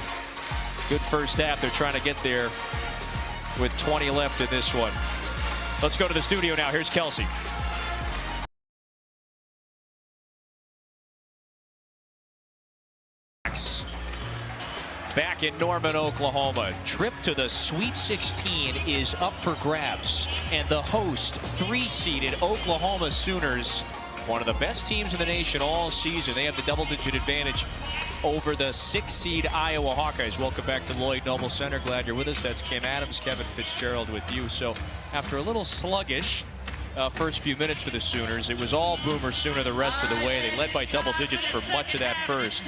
Good first half. They're trying to get there with 20 left in this one. Let's go to the studio now. Here's Kelsey. Back in Norman, Oklahoma. Trip to the Sweet 16 is up for grabs. And the host, 3-seeded Oklahoma Sooners, one of the best teams in the nation all season. They have the double-digit advantage over the 6-seed Iowa Hawkeyes. Welcome back to Lloyd Noble Center. Glad you're with us. That's Kim Adams, Kevin Fitzgerald with you. So after a little sluggish first few minutes for the Sooners, it was all Boomer Sooner the rest of the way. They led by double digits for much of that first.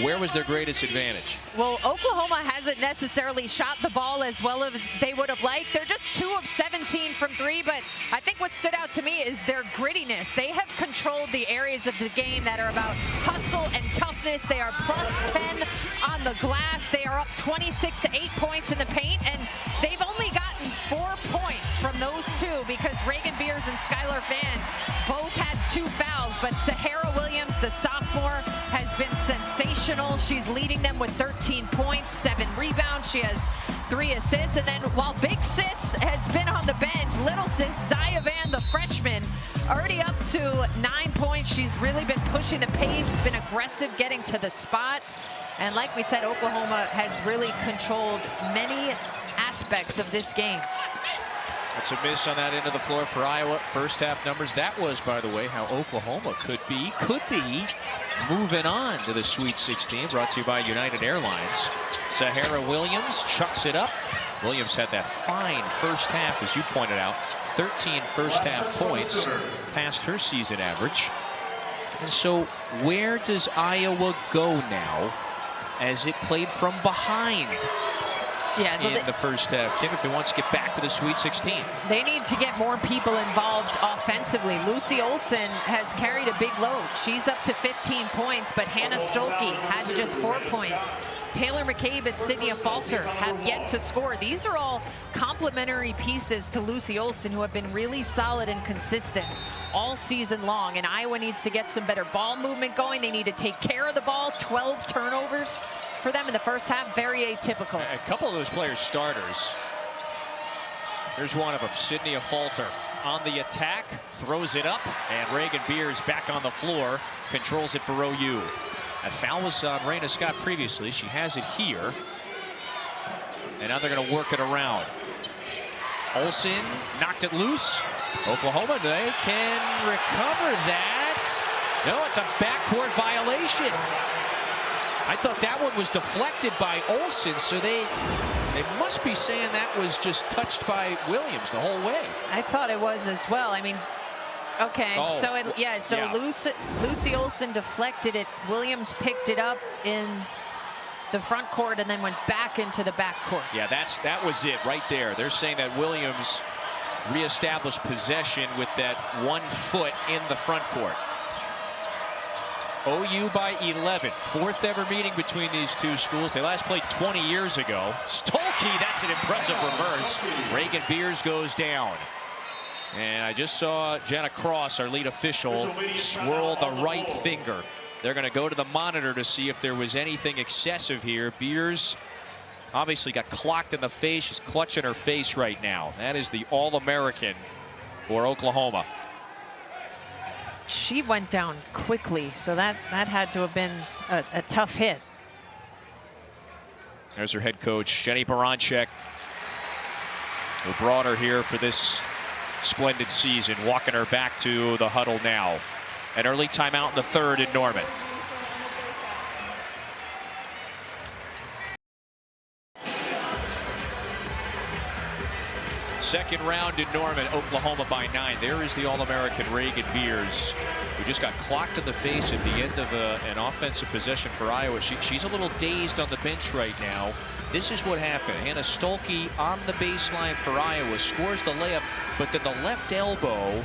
Where was their greatest advantage? Well, Oklahoma hasn't necessarily shot the ball as well as they would have liked. They're just 2 of 17 from 3, but I think what stood out to me is their grittiness. They have controlled the areas of the game that are about hustle and toughness. They are plus 10 on the glass. They are up 26 to 8 points in the paint, and they've only gotten 4 points from those 2 because Reagan Beers and Skylar Fan both had 2 fouls, but Sahara Williams, the sophomore, has been sensational. She's leading them with 13 points, 7 rebounds. She has 3 assists, and then while Big Sis has been on the bench, Little Sis, Zaya Van, the freshman, already up to 9 points. She's really been pushing the pace, been aggressive getting to the spots, and like we said, Oklahoma has really controlled many aspects of this game. That's a miss on that end of the floor for Iowa. First half numbers. That was, by the way, how Oklahoma could be moving on to the Sweet 16. Brought to you by United Airlines. Sahara Williams chucks it up. Williams had that fine first half, as you pointed out. 13 first half points, past her season average. And so where does Iowa go now as it played from behind? Yeah, in the first half, Kim, if they want to get back to the Sweet 16. They need to get more people involved offensively. Lucy Olsen has carried a big load. She's up to 15 points, but Hannah Stolke had just 4 points. Taylor McCabe and Sydney Falter have yet to score. These are all complementary pieces to Lucy Olsen, who have been really solid and consistent all season long. And Iowa needs to get some better ball movement going. They need to take care of the ball. 12 turnovers for them in the first half, very atypical. A couple of those players starters. There's one of them, Sydney Falter, on the attack, throws it up, and Reagan Beers back on the floor, controls it for OU. That foul was on Raina Scott previously. She has it here. And now they're going to work it around. Olsen knocked it loose. Oklahoma, they can recover that. No, it's a backcourt violation. I thought that one was deflected by Olsen, so they must be saying that was just touched by Williams the whole way. I thought it was as well. I mean, okay, so Lucy Olsen deflected it. Williams picked it up in the front court and then went back into the back court. Yeah, that was it right there. They're saying that Williams reestablished possession with that 1 foot in the front court. OU by 11. 4th ever meeting between these two schools. They last played 20 years ago. Stolke, that's an impressive reverse. Reagan Beers goes down. And I just saw Jenna Cross, our lead official, swirl the right finger. They're going to go to the monitor to see if there was anything excessive here. Beers obviously got clocked in the face. She's clutching her face right now. That is the All-American for Oklahoma. She went down quickly, so that had to have been a tough hit. There's her head coach, Jenny Baranczyk, who brought her here for this splendid season, walking her back to the huddle now. An early timeout in the 3rd in Norman. Second round in Norman, Oklahoma by 9. There is the All-American Reagan Beers, who just got clocked in the face at the end of an offensive possession for Iowa. She's a little dazed on the bench right now. This is what happened. Hannah Stolke on the baseline for Iowa, scores the layup, but then the left elbow,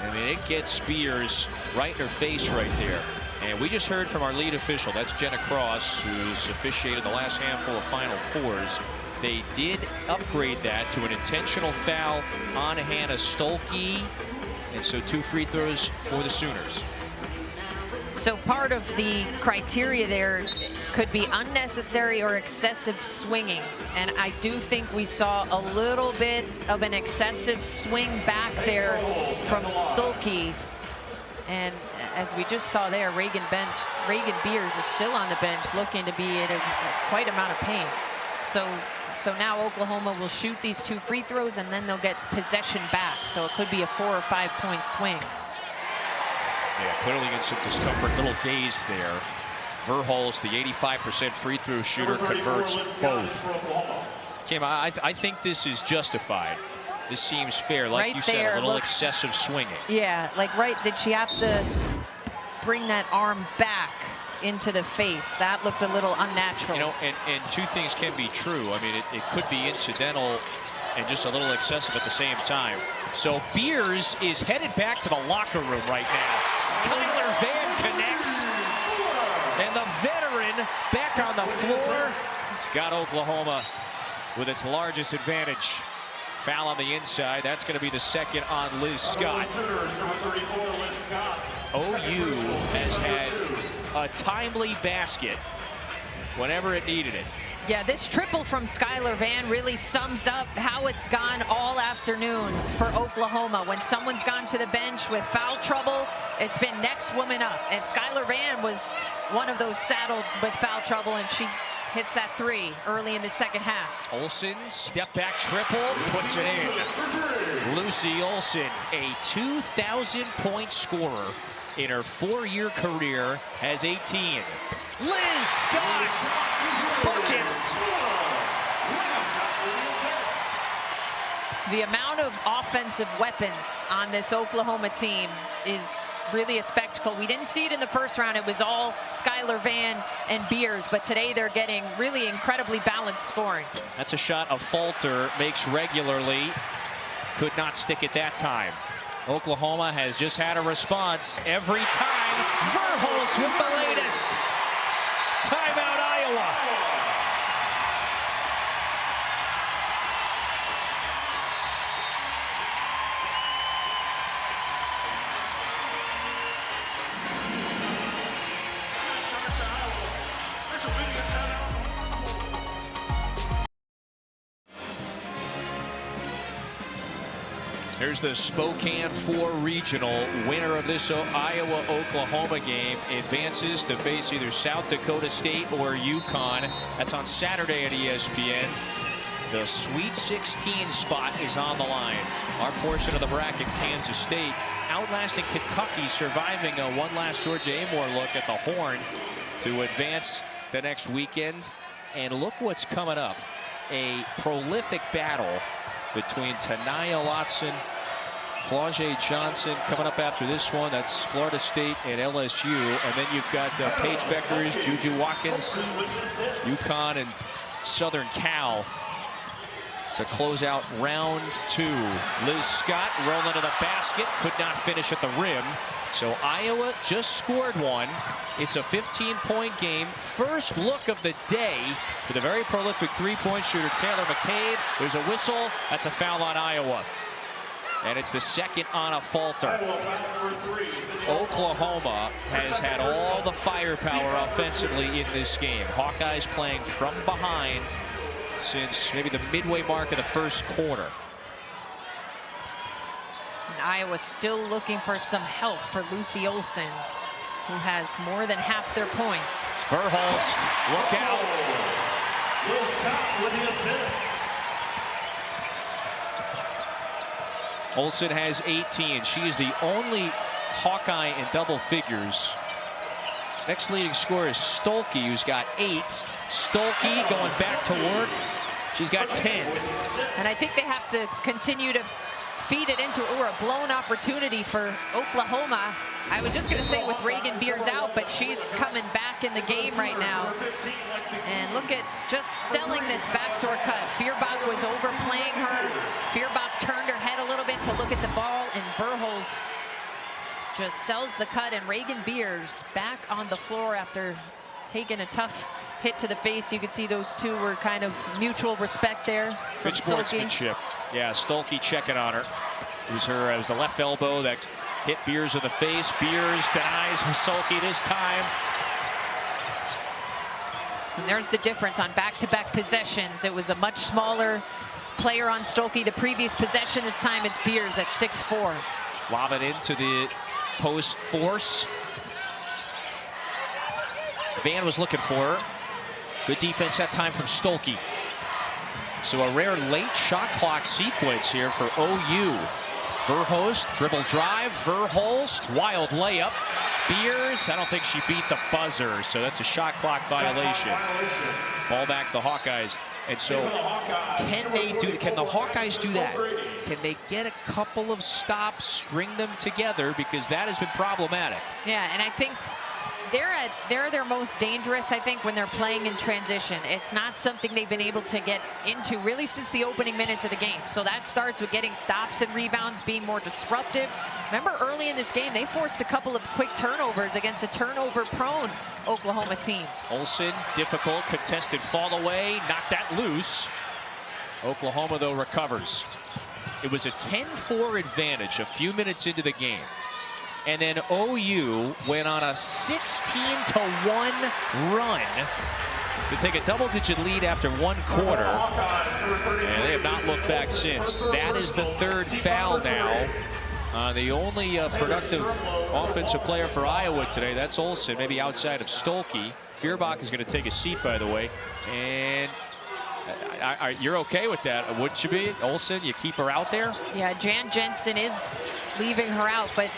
I mean, it gets Beers right in her face right there. And we just heard from our lead official, that's Jenna Cross, who's officiated the last handful of Final Fours. They did upgrade that to an intentional foul on Hannah Stolke, and so 2 free throws for the Sooners. So part of the criteria there could be unnecessary or excessive swinging. And I do think we saw a little bit of an excessive swing back there from Stolke. And as we just saw there, Reagan Beers is still on the bench, looking to be in quite amount of pain. So now Oklahoma will shoot these 2 free throws and then they'll get possession back. So it could be a 4 or 5 point swing. Yeah, clearly in some discomfort, a little dazed there. Verhulst, the 85% free throw shooter, converts both. Kim, I think this is justified. This seems fair, like right you there, said, a little look, excessive swinging. Yeah, like did she have to bring that arm back into the face? That looked a little unnatural. You know, and 2 things can be true. I mean, it could be incidental and just a little excessive at the same time. So Beers is headed back to the locker room right now. Skylar Van connects. And the veteran back on the floor. It's got Oklahoma with its largest advantage. Foul on the inside. That's going to be the 2nd on Liz Scott. OU has had a timely basket whenever it needed it. Yeah, this triple from Skylar Van really sums up how it's gone all afternoon for Oklahoma. When someone's gone to the bench with foul trouble, it's been next woman up. And Skylar Van was one of those saddled with foul trouble, and she hits that 3 early in the 2nd half. Olsen, step back triple, puts it in. Lucy Olsen, a 2,000-point scorer in her 4-year career, has 18. Liz Scott, buckets. The amount of offensive weapons on this Oklahoma team is really a spectacle. We didn't see it in the first round. It was all Skylar Van and Beers, but today they're getting really incredibly balanced scoring. That's a shot a Falter makes regularly. Could not stick at that time. Oklahoma has just had a response every time. Verhulst with the latest. Timeout, Iowa. Here's the Spokane 4 regional. Winner of this Iowa-Oklahoma game advances to face either South Dakota State or UConn. That's on Saturday at ESPN. The Sweet 16 spot is on the line. Our portion of the bracket, Kansas State outlasting Kentucky, surviving a one last Georgia Amore look at the Horn to advance the next weekend. And look what's coming up. A prolific battle between Tanaya Watson, Flau'jae Johnson coming up after this one. That's Florida State and LSU. And then you've got Paige Beckers, Juju Watkins, UConn, and Southern Cal to close out round 2. Liz Scott rolling to the basket, could not finish at the rim. So Iowa just scored one. It's a 15-point game. First look of the day for the very prolific three-point shooter Taylor McCabe. There's a whistle. That's a foul on Iowa. And it's the second on a falter. Oklahoma has had all the firepower offensively in this game. Hawkeyes playing from behind since maybe the midway mark of the first quarter. And Iowa still looking for some help for Lucy Olson, who has more than half their points. Verhulst, look out. Will Scott with the assist. Olson has 18. She is the only Hawkeye in double figures. Next leading scorer is Stolke, who's got 8. Stolke going back to work. She's got 10. And I think they have to continue to feed it into a blown opportunity for Oklahoma. I was just going to say with Reagan Beers out, but she's coming back in the game right now. And look at just selling this backdoor cut. Feuerbach was overplaying her. Feuerbach turned her head a little bit to look at the ball, and Verhulst just sells the cut, and Reagan Beers back on the floor after taking a tough hit to the face. You could see those two were kind of mutual respect there. Good sportsmanship. Yeah, Stolke checking on her. It was the left elbow that hit Beers in the face. Beers denies Stolke this time. And there's the difference on back-to-back possessions. It was a much smaller player on Stolke the previous possession. This time it's Beers at 6'4". Lob it into the post force. Van was looking for her. Good defense that time from Stolke. So a rare late shot clock sequence here for OU. Verhulst, dribble drive, Verhulst, wild layup. Beers, I don't think she beat the buzzer, so that's a shot clock violation. Ball back to the Hawkeyes. And so can the Hawkeyes do that? Can they get a couple of stops, string them together? Because that has been problematic. Yeah, and I think they're their most dangerous, I think, when they're playing in transition. It's not something they've been able to get into really since the opening minutes of the game. So that starts with getting stops and rebounds, being more disruptive. Remember early in this game, they forced a couple of quick turnovers against a turnover-prone Oklahoma team. Olsen, difficult, contested fall away, knocked that loose. Oklahoma, though, recovers. It was a 10-4 advantage a few minutes into the game. And then OU went on a 16-1 run to take a double-digit lead after one quarter. And they have not looked back since. That is the third foul now. The only productive offensive player for Iowa today, that's Olsen, maybe outside of Stolke. Feuerbach is going to take a seat, by the way. And you're okay with that, wouldn't you be? Olsen, you keep her out there? Yeah, Jan Jensen is leaving her out, but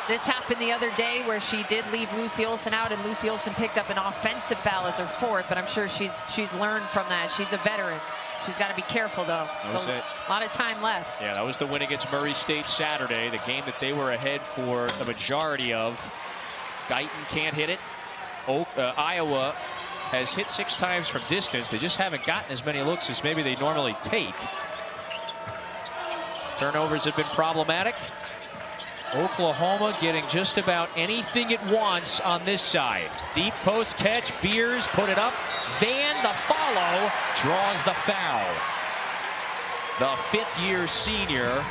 this happened the other day where she did leave Lucy Olson out, and Lucy Olson picked up an offensive foul as her 4th, but I'm sure she's learned from that. She's a veteran. She's got to be careful, though. So a lot of time left. Yeah, that was the win against Murray State Saturday, the game that they were ahead for the majority of. Guyton can't hit it. Iowa has hit 6 times from distance. They just haven't gotten as many looks as maybe they normally take. Turnovers have been problematic. Oklahoma getting just about anything it wants on this side. Deep post catch, Beers put it up. Van, the follow, draws the foul. The 5th-year senior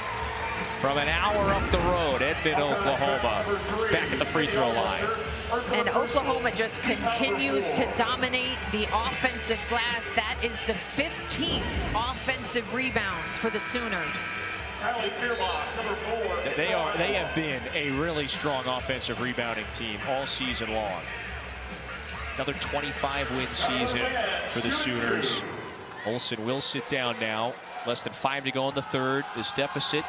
from an hour up the road, Edmond, Oklahoma, back at the free throw line. And Oklahoma just continues to dominate the offensive glass. That is the 15th offensive rebounds for the Sooners. They have been a really strong offensive rebounding team all season long. Another 25-win season for the Sooners. Olsen will sit down now. Less than 5 to go in the third. This deficit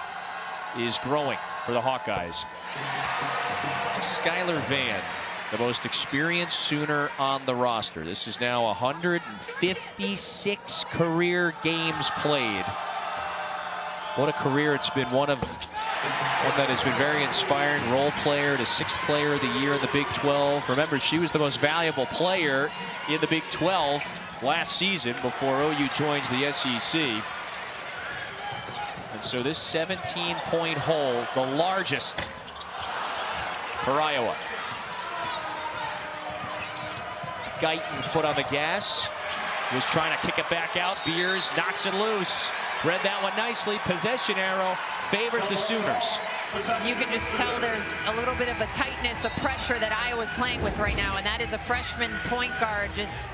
is growing for the Hawkeyes. Skylar Vann, the most experienced Sooner on the roster. This is now 156 career games played. What a career it's been. One that has been very inspiring. Role player to 6th player of the year in the Big 12. Remember, she was the most valuable player in the Big 12 last season before OU joins the SEC. And so this 17-point hole, the largest for Iowa. Guyton foot on the gas. Was trying to kick it back out. Beers knocks it loose. Read that one nicely. Possession arrow favors the Sooners. You can just tell there's a little bit of a tightness, a pressure that Iowa's playing with right now, and that is a freshman point guard just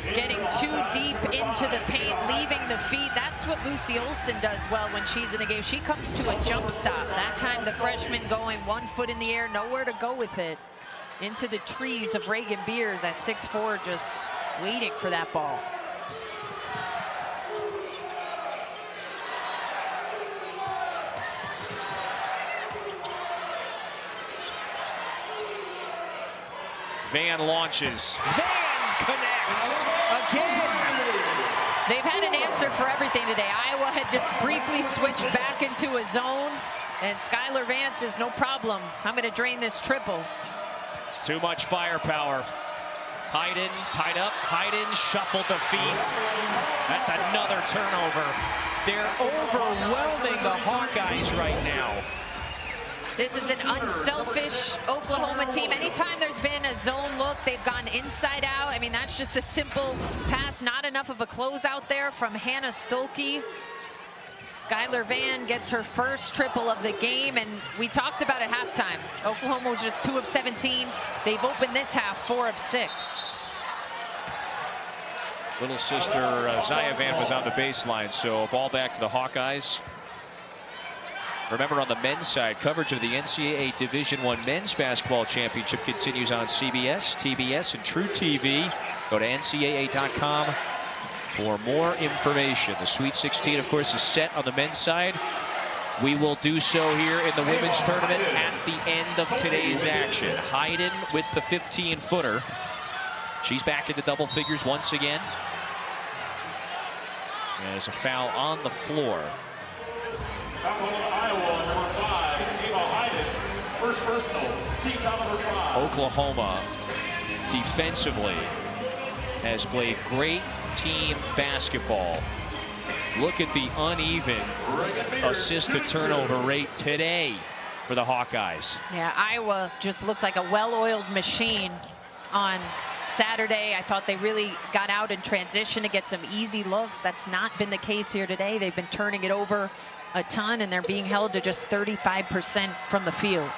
getting too deep into the paint, leaving the feet. That's what Lucy Olsen does well when she's in the game. She comes to a jump stop. That time the freshman going 1 foot in the air, nowhere to go with it. Into the trees of Reagan Beers at 6'4", just waiting for that ball. Vann launches. Vann connects again. They've had an answer for everything today. Iowa had just briefly switched back into a zone, and Skylar Vann says, no problem. I'm going to drain this triple. Too much firepower. Hayden tied up. Hayden shuffled the feet. That's another turnover. They're overwhelming the Hawkeyes right now. This is an unselfish Oklahoma team. Anytime there's been a zone look, they've gone inside out. I mean, that's just a simple pass. Not enough of a closeout there from Hannah Stolke. Skylar Vann gets her first triple of the game, and we talked about at halftime. Oklahoma was just 2 of 17. They've opened this half 4 of 6. Little sister Zaya Vann was on the baseline, so ball back to the Hawkeyes. Remember, on the men's side, coverage of the NCAA Division I Men's Basketball Championship continues on CBS, TBS, and True TV. Go to ncaa.com for more information. The Sweet 16, of course, is set on the men's side. We will do so here in the women's tournament at the end of today's action. Hayden with the 15-footer. She's back into double figures once again. And there's a foul on the floor. Oklahoma defensively has played great team basketball. Look at the uneven assist to turnover rate today for the Hawkeyes. Yeah, Iowa just looked like a well-oiled machine on Saturday. I thought they really got out in transition to get some easy looks. That's not been the case here today. They've been turning it over a ton, and they're being held to just 35% from the field.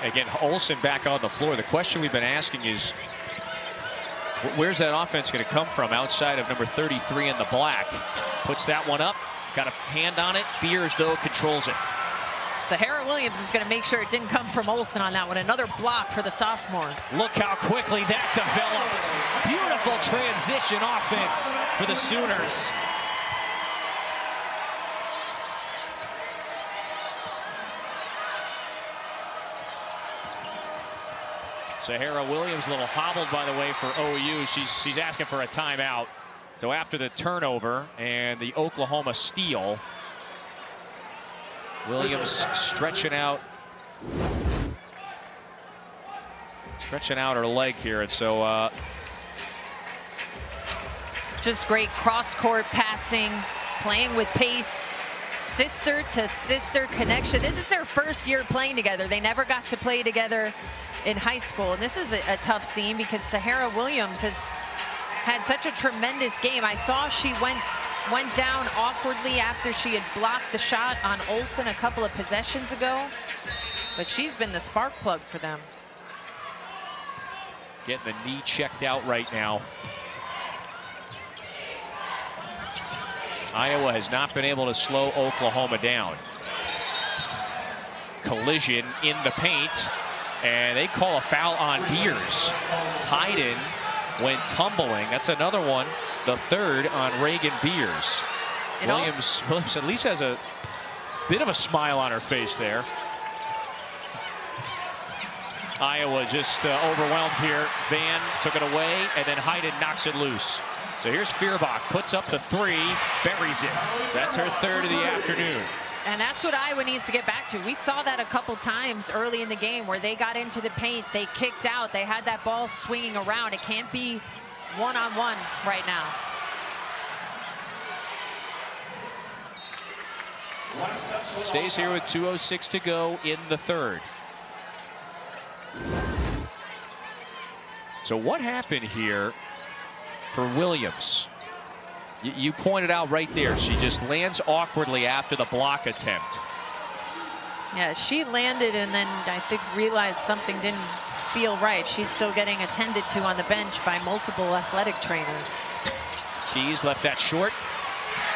Again, Olsen back on the floor. The question we've been asking is, where's that offense going to come from outside of number 33 in the black? Puts that one up, got a hand on it. Beers, though, controls it. Sahara Williams is going to make sure it didn't come from Olsen on that one. Another block for the sophomore. Look how quickly that developed. Beautiful transition offense for the Sooners. Sahara Williams a little hobbled, by the way, for OU. She's asking for a timeout. So after the turnover and the Oklahoma steal, Williams stretching out her leg here, and so just great cross-court passing, playing with pace, sister to sister connection. This is their first year playing together. They never got to play together in high school, and this is a tough scene because Sahara Williams has had such a tremendous game. I saw she went down awkwardly after she had blocked the shot on Olsen a couple of possessions ago, but she's been the spark plug for them. Getting the knee checked out right now. Iowa has not been able to slow Oklahoma down. Collision in the paint, and they call a foul on Beers. Hayden went tumbling. That's another one, the third on Reagan Beers. Williams at least has a bit of a smile on her face there. Iowa just overwhelmed here. Van took it away, and then Hayden knocks it loose. So here's Feuerbach, puts up the three, buries it. That's her third of the afternoon. And that's what Iowa needs to get back to. We saw that a couple times early in the game where they got into the paint, they kicked out, they had that ball swinging around. It can't be one-on-one right now. Stays here with 2:06 to go in the third. So what happened here for Williams? You pointed out right there, she just lands awkwardly after the block attempt. Yeah, she landed and then I think realized something didn't feel right. She's still getting attended to on the bench by multiple athletic trainers. Keys left that short.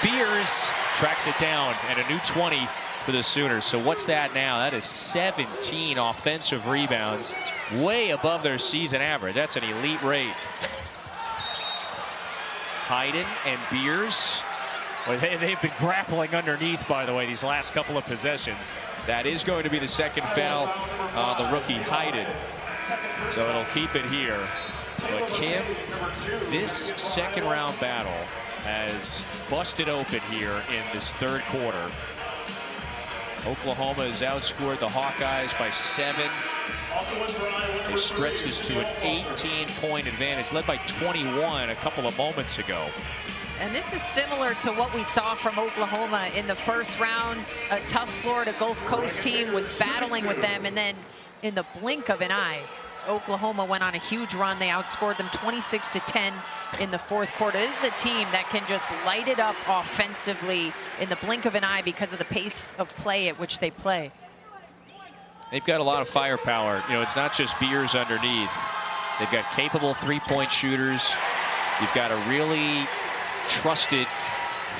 Beers tracks it down, and a new 20 for the Sooners. So what's that now? That is 17 offensive rebounds, way above their season average. That's an elite rate. Hayden and Beers, well, they've been grappling underneath, by the way, these last couple of possessions. That is going to be the second foul on the rookie Hayden. So it'll keep it here. But Kim, this second round battle has busted open here in this third quarter. Oklahoma has outscored the Hawkeyes by 7. They stretched this to an 18-point advantage, led by 21 a couple of moments ago. And this is similar to what we saw from Oklahoma in the first round. A tough Florida Gulf Coast team was battling with them, and then in the blink of an eye, Oklahoma went on a huge run. They outscored them 26-10 in the fourth quarter. This is a team that can just light it up offensively in the blink of an eye because of the pace of play at which they play. They've got a lot of firepower. You know, it's not just Beers underneath. They've got capable three-point shooters. You've got a really trusted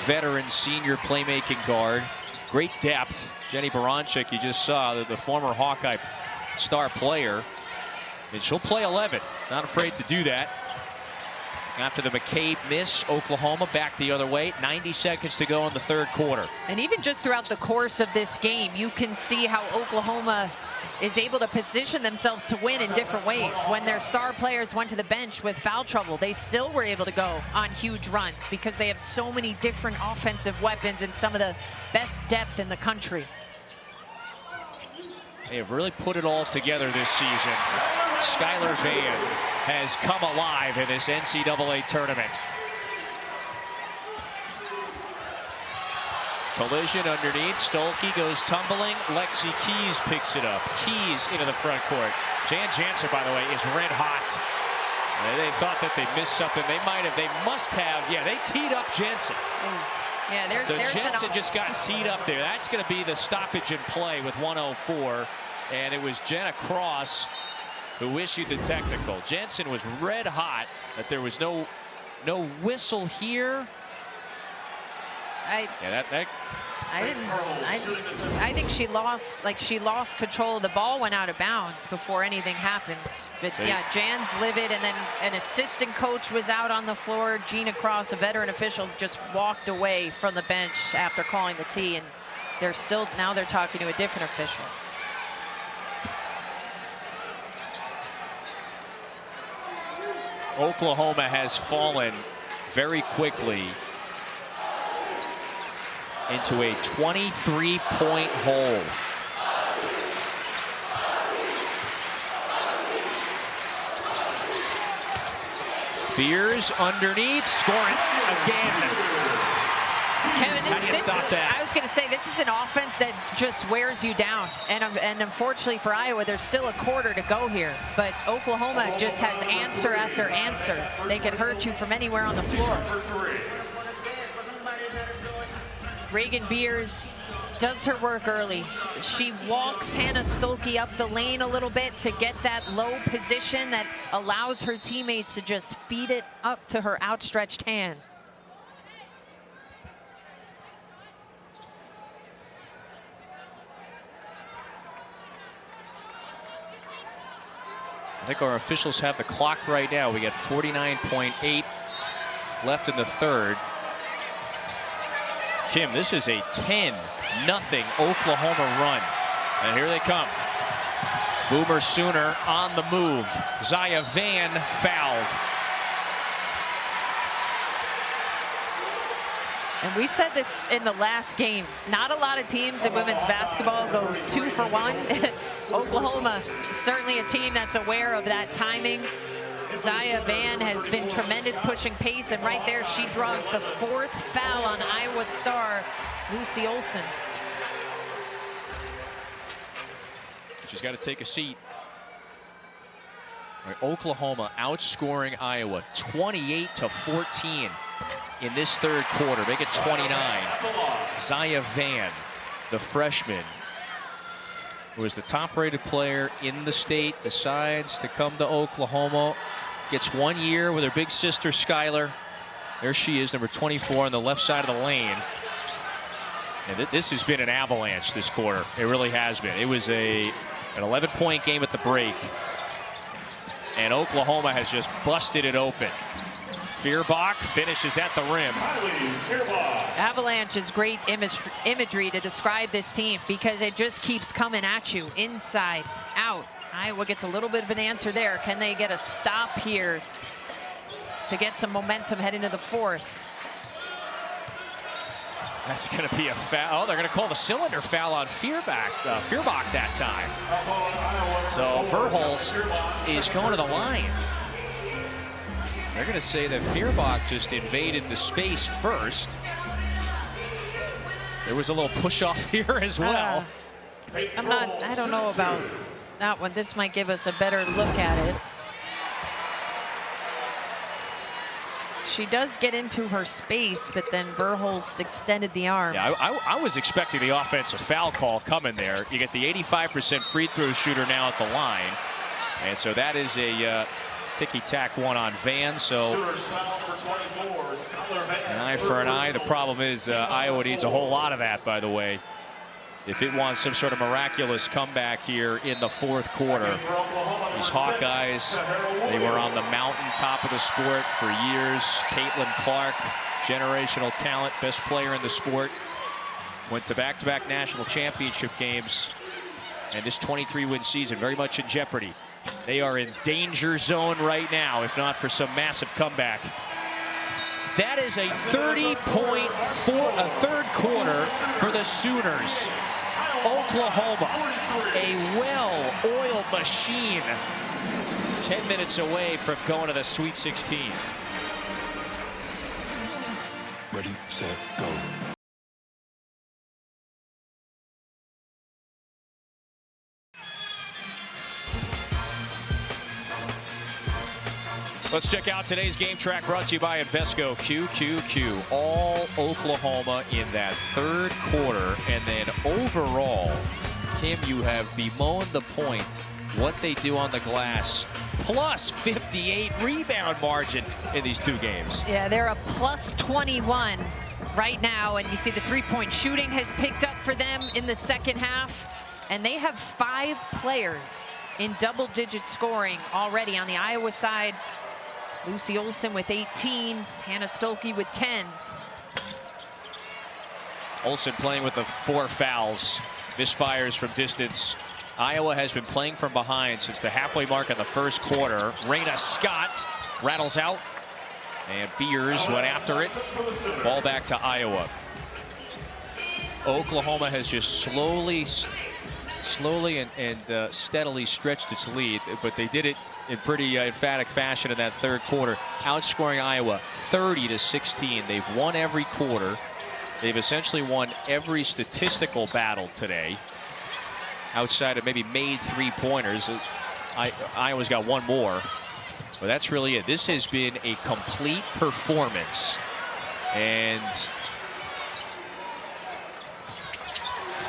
veteran senior playmaking guard. Great depth. Jenny Baranczyk, you just saw, the former Hawkeye star player. And she'll play 11. Not afraid to do that. After the McCabe miss, Oklahoma back the other way. 90 seconds to go in the third quarter. And even just throughout the course of this game, you can see how Oklahoma is able to position themselves to win in different ways. When their star players went to the bench with foul trouble, they still were able to go on huge runs because they have so many different offensive weapons and some of the best depth in the country. They have really put it all together this season. Skylar Van has come alive in this NCAA tournament. Collision underneath. Stolke goes tumbling. Lexi Keys picks it up. Keys into the front court. Jan Jansen, by the way, is red hot. They thought that they missed something. They must have. Yeah, they teed up Jensen. Yeah, there's Jensen just got teed up there. That's going to be the stoppage in play with 1:04. And it was Jenna Cross who issued the technical. Jensen was red hot that there was no whistle here. I think she lost control. The ball went out of bounds before anything happened. But yeah, Jan's livid, and then an assistant coach was out on the floor. Gina Cross, a veteran official, just walked away from the bench after calling the tee, and they're talking to a different official. Oklahoma has fallen very quickly into a 23-point hole. Beers underneath, scoring again. Kevin, how do you stop that? I was going to say, this is an offense that just wears you down. And unfortunately for Iowa, there's still a quarter to go here. But Oklahoma just has answer after answer. They can hurt you from anywhere on the floor. Reagan Beers does her work early. She walks Hannah Stolke up the lane a little bit to get that low position that allows her teammates to just feed it up to her outstretched hand. think our officials have the clock right now. We got 49.8 left in the third. Kim, this is a 10-0 Oklahoma run. And here they come. Boomer Sooner on the move. Zaya Van fouled. And we said this in the last game. Not a lot of teams in women's basketball go 2 for 1. Oklahoma, certainly a team that's aware of that timing. Zaya Van has been tremendous pushing pace, and right there she draws the 4th foul on Iowa star Lucy Olson. She's got to take a seat. All right, Oklahoma outscoring Iowa 28-14 in this third quarter. Make it 29. Zaya Van, the freshman, who is the top-rated player in the state, decides to come to Oklahoma. Gets 1 year with her big sister Skylar. There she is, number 24 on the left side of the lane. And this has been an avalanche this quarter. It really has been. It was an 11-point game at the break. And Oklahoma has just busted it open. Feuerbach finishes at the rim. Avalanche is great imagery to describe this team because it just keeps coming at you, inside, out. Iowa gets a little bit of an answer there. Can they get a stop here to get some momentum heading to the fourth? That's going to be a foul. Oh, they're going to call the cylinder foul on Feuerbach that time. So Verhulst is going to the line. They're going to say that Feuerbach just invaded the space first. There was a little push off here as well. I don't know about that one. This might give us a better look at it. She does get into her space, but then Verhulst extended the arm. Yeah, I was expecting the offensive foul call coming there. You get the 85% free throw shooter now at the line. And so that is a ticky-tack one on Van. So an eye for an eye. The problem is Iowa needs a whole lot of that, by the way, if it wants some sort of miraculous comeback here in the fourth quarter. These Hawkeyes, they were on the mountaintop of the sport for years. Caitlin Clark, generational talent, best player in the sport. Went to back-to-back national championship games. And this 23-win season very much in jeopardy. They are in danger zone right now, if not for some massive comeback. That is a 30-point third quarter for the Sooners. Oklahoma, a well-oiled machine, 10 minutes away from going to the Sweet 16. Ready, set, go. Let's check out today's game track brought to you by Invesco QQQ. All Oklahoma in that third quarter. And then overall, Kim, you have bemoaned the point what they do on the glass. Plus 58 rebound margin in these two games. Yeah, they're a plus 21 right now. And you see the three-point shooting has picked up for them in the second half. And they have 5 players in double-digit scoring already on the Iowa side. Lucy Olson with 18, Hannah Stolke with 10. Olson playing with the 4 fouls, misfires from distance. Iowa has been playing from behind since the halfway mark of the first quarter. Raina Scott rattles out, and Beers went after it. Ball back to Iowa. Oklahoma has just slowly and steadily stretched its lead, but they did it in pretty emphatic fashion in that third quarter, outscoring Iowa 30-16. They've won every quarter. They've essentially won every statistical battle today, outside of maybe made 3-pointers. Iowa's got 1 more, but that's really it. This has been a complete performance, and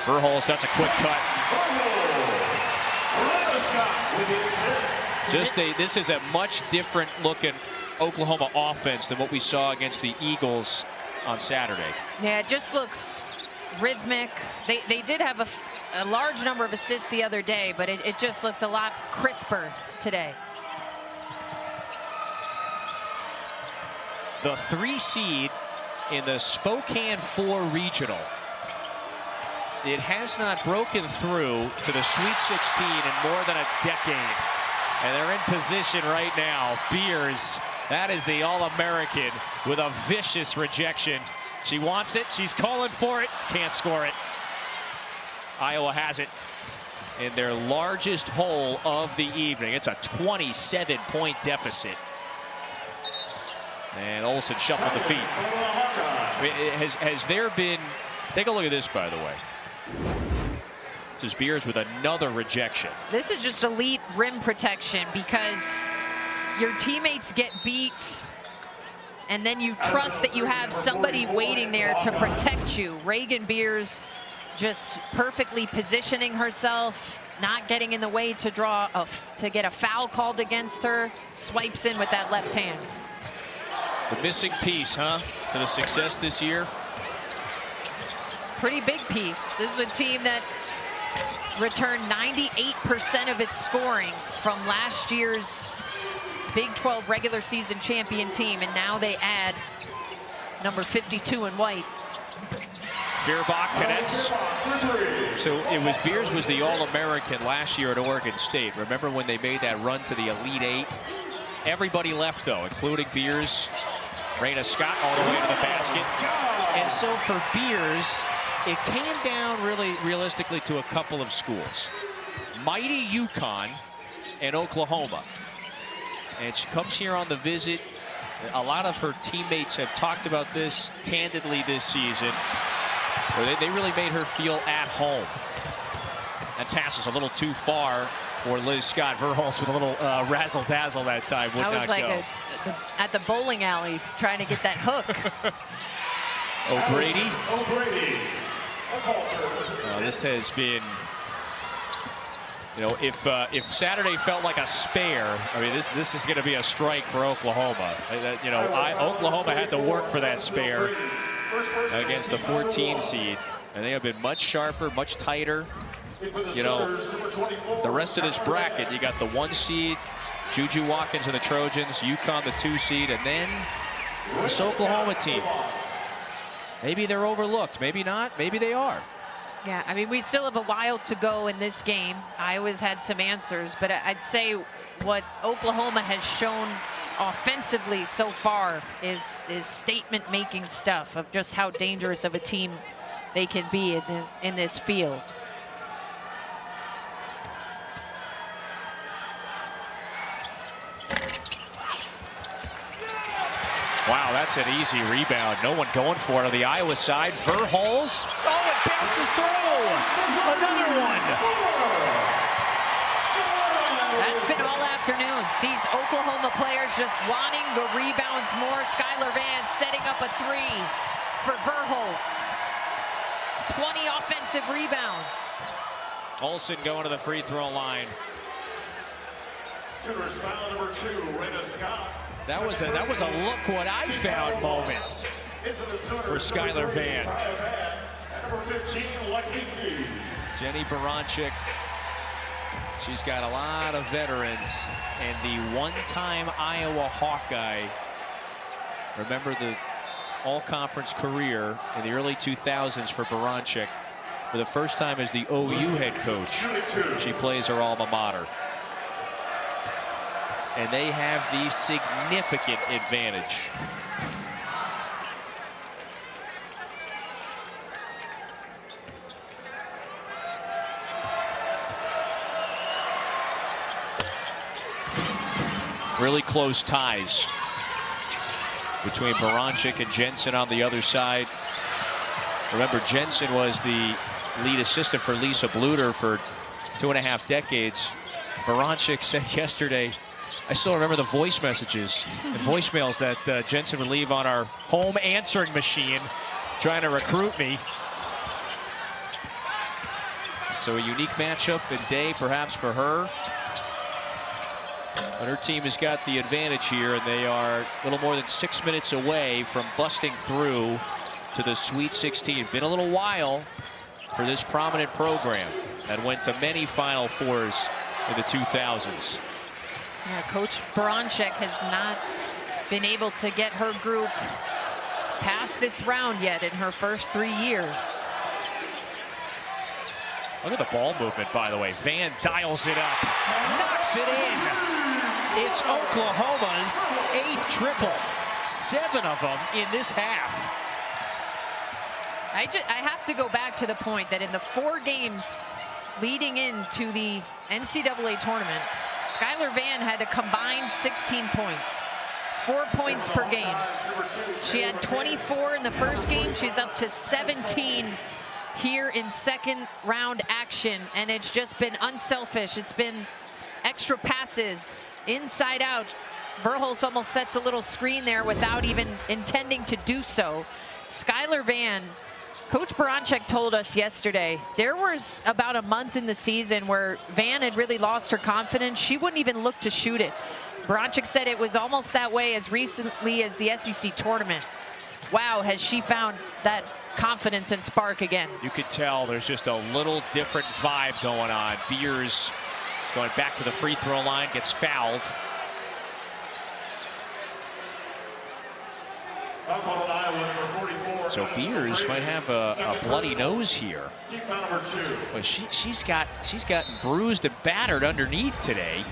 Verhulst, that's a quick cut. This is a much different looking Oklahoma offense than what we saw against the Eagles on Saturday. Yeah, it just looks rhythmic. They did have a large number of assists the other day, but it just looks a lot crisper today. the 3 seed in the Spokane 4 regional. It has not broken through to the Sweet 16 in more than a decade. And they're in position right now. Beers, that is the All-American with a vicious rejection. She wants it, she's calling for it, can't score it. Iowa has it in their largest hole of the evening. It's a 27-point deficit. And Olsen shuffled the feet. Has there been, take a look at this, by the way. This is Beers with another rejection. This is just elite rim protection, because your teammates get beat and then you trust that you have somebody waiting there to protect you. Reagan Beers just perfectly positioning herself, not getting in the way to to get a foul called against her. Swipes in with that left hand. The missing piece, huh, to the success this year? Pretty big piece. This is a team that returned 98% of its scoring from last year's Big 12 regular season champion team, and now they add number 52 in white. Feuerbach connects. So it was Beers was the All-American last year at Oregon State. Remember when they made that run to the Elite Eight? Everybody left, though, including Beers. Raina Scott all the way to the basket. And so for Beers, it came down really realistically to a couple of schools. Mighty UConn and Oklahoma. And she comes here on the visit. A lot of her teammates have talked about this candidly this season, where they really made her feel at home. That pass is a little too far for Liz Scott. Verhulst with a little razzle-dazzle that time. Would that was not like go. At the bowling alley trying to get that hook. O'Grady. This has been, you know, if Saturday felt like a spare, I mean, this is going to be a strike for Oklahoma. You know, Oklahoma had to work for that spare against the 14 seed, and they have been much sharper, much tighter. You know, the rest of this bracket, you got the 1 seed, Juju Watkins and the Trojans, UConn the 2 seed, and then this Oklahoma team. Maybe they're overlooked, maybe not, maybe they are. Yeah, I mean, we still have a while to go in this game. Iowa's had some answers, but I'd say what Oklahoma has shown offensively so far is statement-making stuff of just how dangerous of a team they can be in this field. Wow, that's an easy rebound. No one going for it on the Iowa side. Verhulst. Oh, it bounces through. Another one. That's been all afternoon. These Oklahoma players just wanting the rebounds more. Skylar Vance setting up a 3 for Verhulst. 20 offensive rebounds. Olsen going to the free throw line. Shooter's foul number 2, Raina Scott. That was a look what I found moment for Skylar Van. Number 15, Lexi Key. Jenny Baranczyk. She's got a lot of veterans, and the one-time Iowa Hawkeye. Remember the all-conference career in the early 2000s for Baranczyk. For the first time as the OU head coach, she plays her alma mater. And they have the significant advantage. Really close ties between Baranczyk and Jensen on the other side. Remember, Jensen was the lead assistant for Lisa Bluter for 2.5 decades. Baranczyk said yesterday, I still remember the voice messages and voicemails that Jensen would leave on our home answering machine trying to recruit me. So a unique matchup and day perhaps for her. But her team has got the advantage here, and they are a little more than 6 minutes away from busting through to the Sweet 16. Been a little while for this prominent program that went to many Final Fours in the 2000s. Yeah, Coach Baranczyk has not been able to get her group past this round yet in her first 3 years. Look at the ball movement, by the way. Van dials it up, knocks it in. It's Oklahoma's 8th triple, 7 of them in this half. I have to go back to the point that in the 4 games leading into the NCAA tournament, Skylar Van had a combined 16 points, 4 points per game. She had 24 in the first game. She's up to 17 here in second round action, and it's just been unselfish. It's been extra passes, inside out. Verhulst almost sets a little screen there without even intending to do so. Skylar Van, Coach Baranczyk told us yesterday, there was about a month in the season where Van had really lost her confidence. She wouldn't even look to shoot it. Baranczyk said it was almost that way as recently as the SEC tournament. Wow, has she found that confidence and spark again. You could tell there's just a little different vibe going on. Beers is going back to the free throw line, gets fouled. So Beers might have a bloody nose here. But she's gotten bruised and battered underneath today.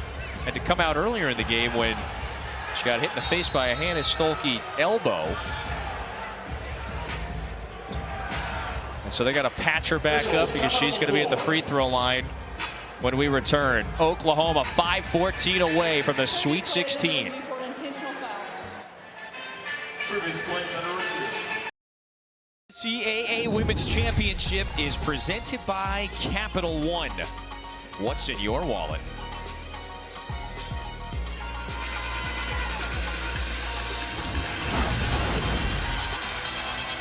Had to come out earlier in the game when she got hit in the face by a Hannah Stolke elbow. And so they got to patch her back up because she's going to be at the free throw line when we return. Oklahoma 5-14 away from the Sweet 16. NCAA Women's Championship is presented by Capital One. What's in your wallet?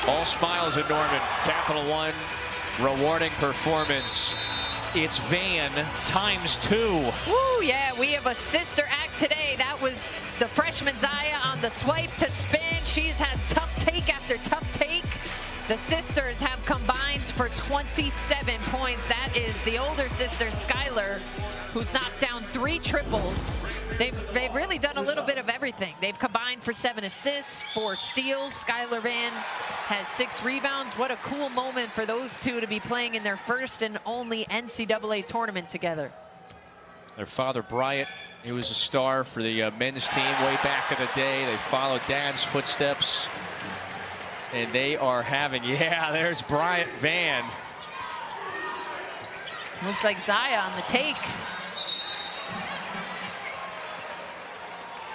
All smiles at Norman. Capital One rewarding performance. It's Van ×2. Woo, yeah, we have a sister act today. That was the freshman Zaya on the swipe to spin. She's had tough take after tough take. The sisters have combined for 27 points. That is the older sister, Skylar, who's knocked down 3 triples. They've really done a little bit of everything. They've combined for 7 assists, 4 steals. Skylar Van has 6 rebounds. What a cool moment for those two to be playing in their first and only NCAA tournament together. Their father, Bryant, he was a star for the men's team way back in the day. They followed Dad's footsteps. And they are having, yeah, there's Bryant Van. Looks like Zaya on the take.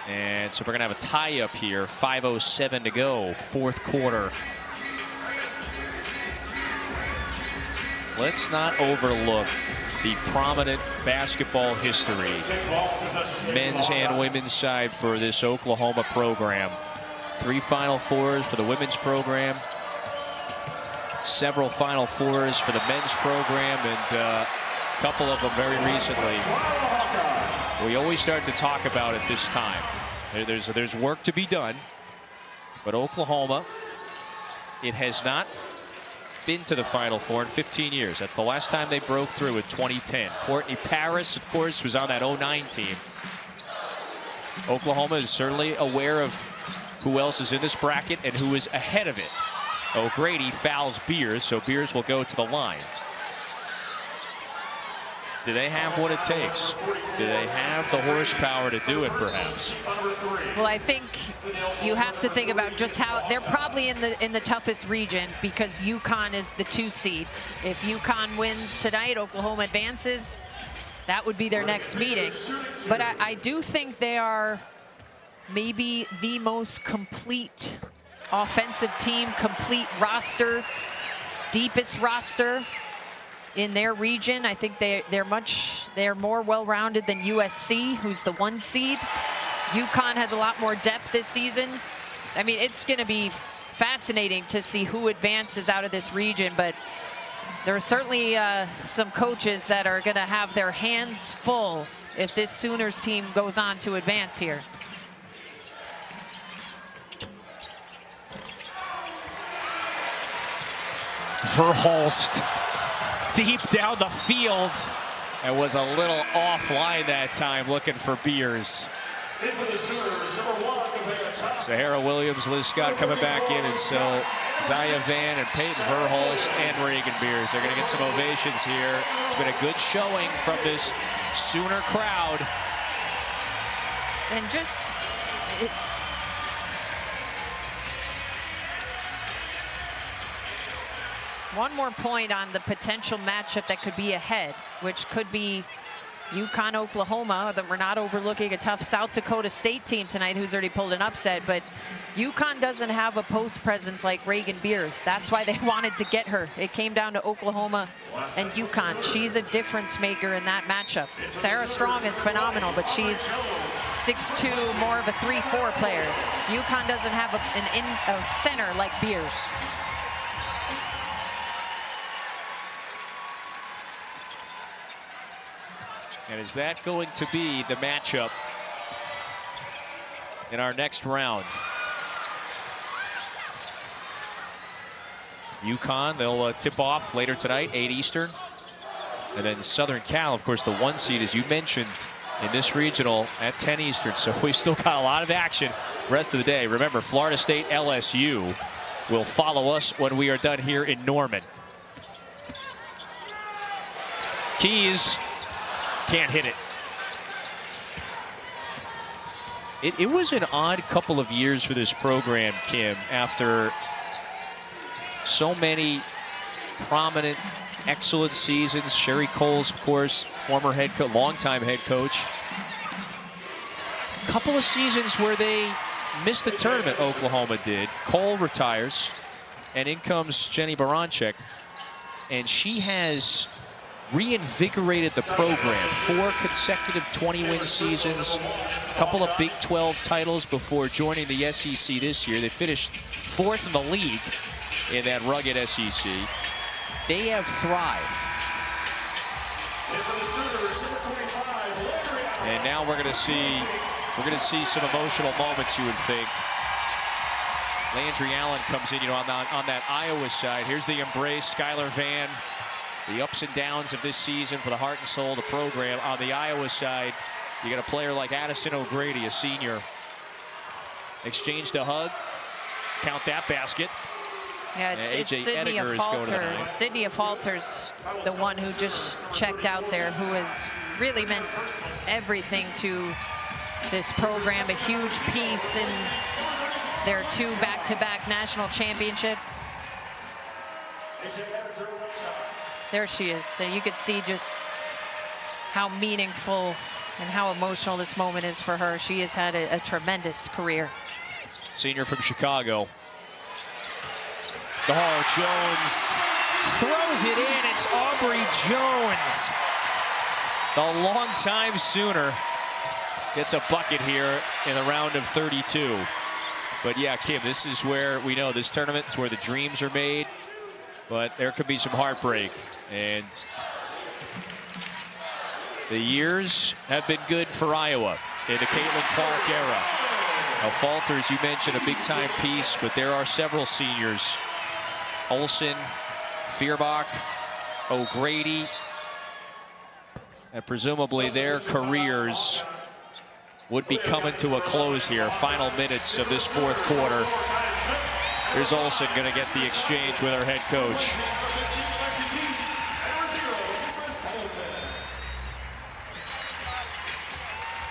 And so we're going to have a tie-up here. 5:07 to go, 4th quarter. Let's not overlook the prominent basketball history, men's and women's side, for this Oklahoma program. 3 Final Fours for the women's program, several Final Fours for the men's program, and a couple of them very recently. We always start to talk about it this time. There's work to be done, but Oklahoma, it has not been to the Final Four in 15 years. That's the last time they broke through in 2010. Courtney Paris, of course, was on that 09 team. Oklahoma is certainly aware of who else is in this bracket and who is ahead of it. O'Grady fouls Beers, so Beers will go to the line. Do they have what it takes? Do they have the horsepower to do it, perhaps? Well, I think you have to think about just how they're probably in the toughest region, because UConn is the 2 seed. If UConn wins tonight, Oklahoma advances. That would be their next meeting. But I do think they are maybe the most complete offensive team, complete roster, deepest roster in their region. I think they're more well-rounded than USC, who's the 1 seed. UConn has a lot more depth this season. I mean, it's going to be fascinating to see who advances out of this region, but there are certainly some coaches that are going to have their hands full if this Sooners team goes on to advance here. Verhulst deep down the field, and was a little offline that time, looking for Beers. In for the Sooners, number 1, Sahara Williams, Liz Scott coming back in, and so Zaya Van and Peyton Verhulst and Reagan Beers. They're going to get some ovations here. It's been a good showing from this Sooner crowd. And just... one more point on the potential matchup that could be ahead, which could be UConn, Oklahoma. That we're not overlooking a tough South Dakota State team tonight who's already pulled an upset, but UConn doesn't have a post presence like Reagan Beers. That's why they wanted to get her. It came down to Oklahoma and UConn. She's a difference maker in that matchup. Sarah Strong is phenomenal, but she's 6'2", more of a 3-4 player. UConn doesn't have a center like Beers. And is that going to be the matchup in our next round? UConn, they'll tip off later tonight, 8 Eastern. And then Southern Cal, of course, the 1 seed, as you mentioned, in this regional at 10 Eastern. So we've still got a lot of action rest of the day. Remember, Florida State LSU will follow us when we are done here in Norman. Keys can't hit it. It was an odd couple of years for this program, Kim, after so many prominent, excellent seasons. Sherry Coles, of course, former head coach, longtime head coach. A couple of seasons where they missed the tournament, Oklahoma did. Cole retires, and in comes Jenny Baranczyk, and she has reinvigorated the program. 4 consecutive 20-win seasons, a couple of Big 12 titles before joining the SEC this year. They finished 4th in the league in that rugged SEC. They have thrived. And now we're going to see some emotional moments, you would think. Landry Allen comes in, on that Iowa side. Here's the embrace, Skylar Van. The ups and downs of this season for the heart and soul of the program. On the Iowa side, you got a player like Addison O'Grady, a senior. Exchanged a hug. Count that basket. Yeah, it's Sydney Falter. Sydney Falter's the one who just checked out there, who has really meant everything to this program. A huge piece in their 2 back-to-back national championship. There she is. So you could see just how meaningful and how emotional this moment is for her. She has had a tremendous career. Senior from Chicago. Oh, Jones throws it in. It's Aubrey Jones. The longtime Sooner gets a bucket here in the round of 32. But yeah, Kim, this is where we know this tournament is where the dreams are made. But there could be some heartbreak. And the years have been good for Iowa in the Caitlin Clark era. Now, Falter, as you mentioned, a big-time piece, but there are several seniors. Olsen, Fierbach, O'Grady, and presumably their careers would be coming to a close here. Final minutes of this 4th quarter. Here's Olsen going to get the exchange with her head coach.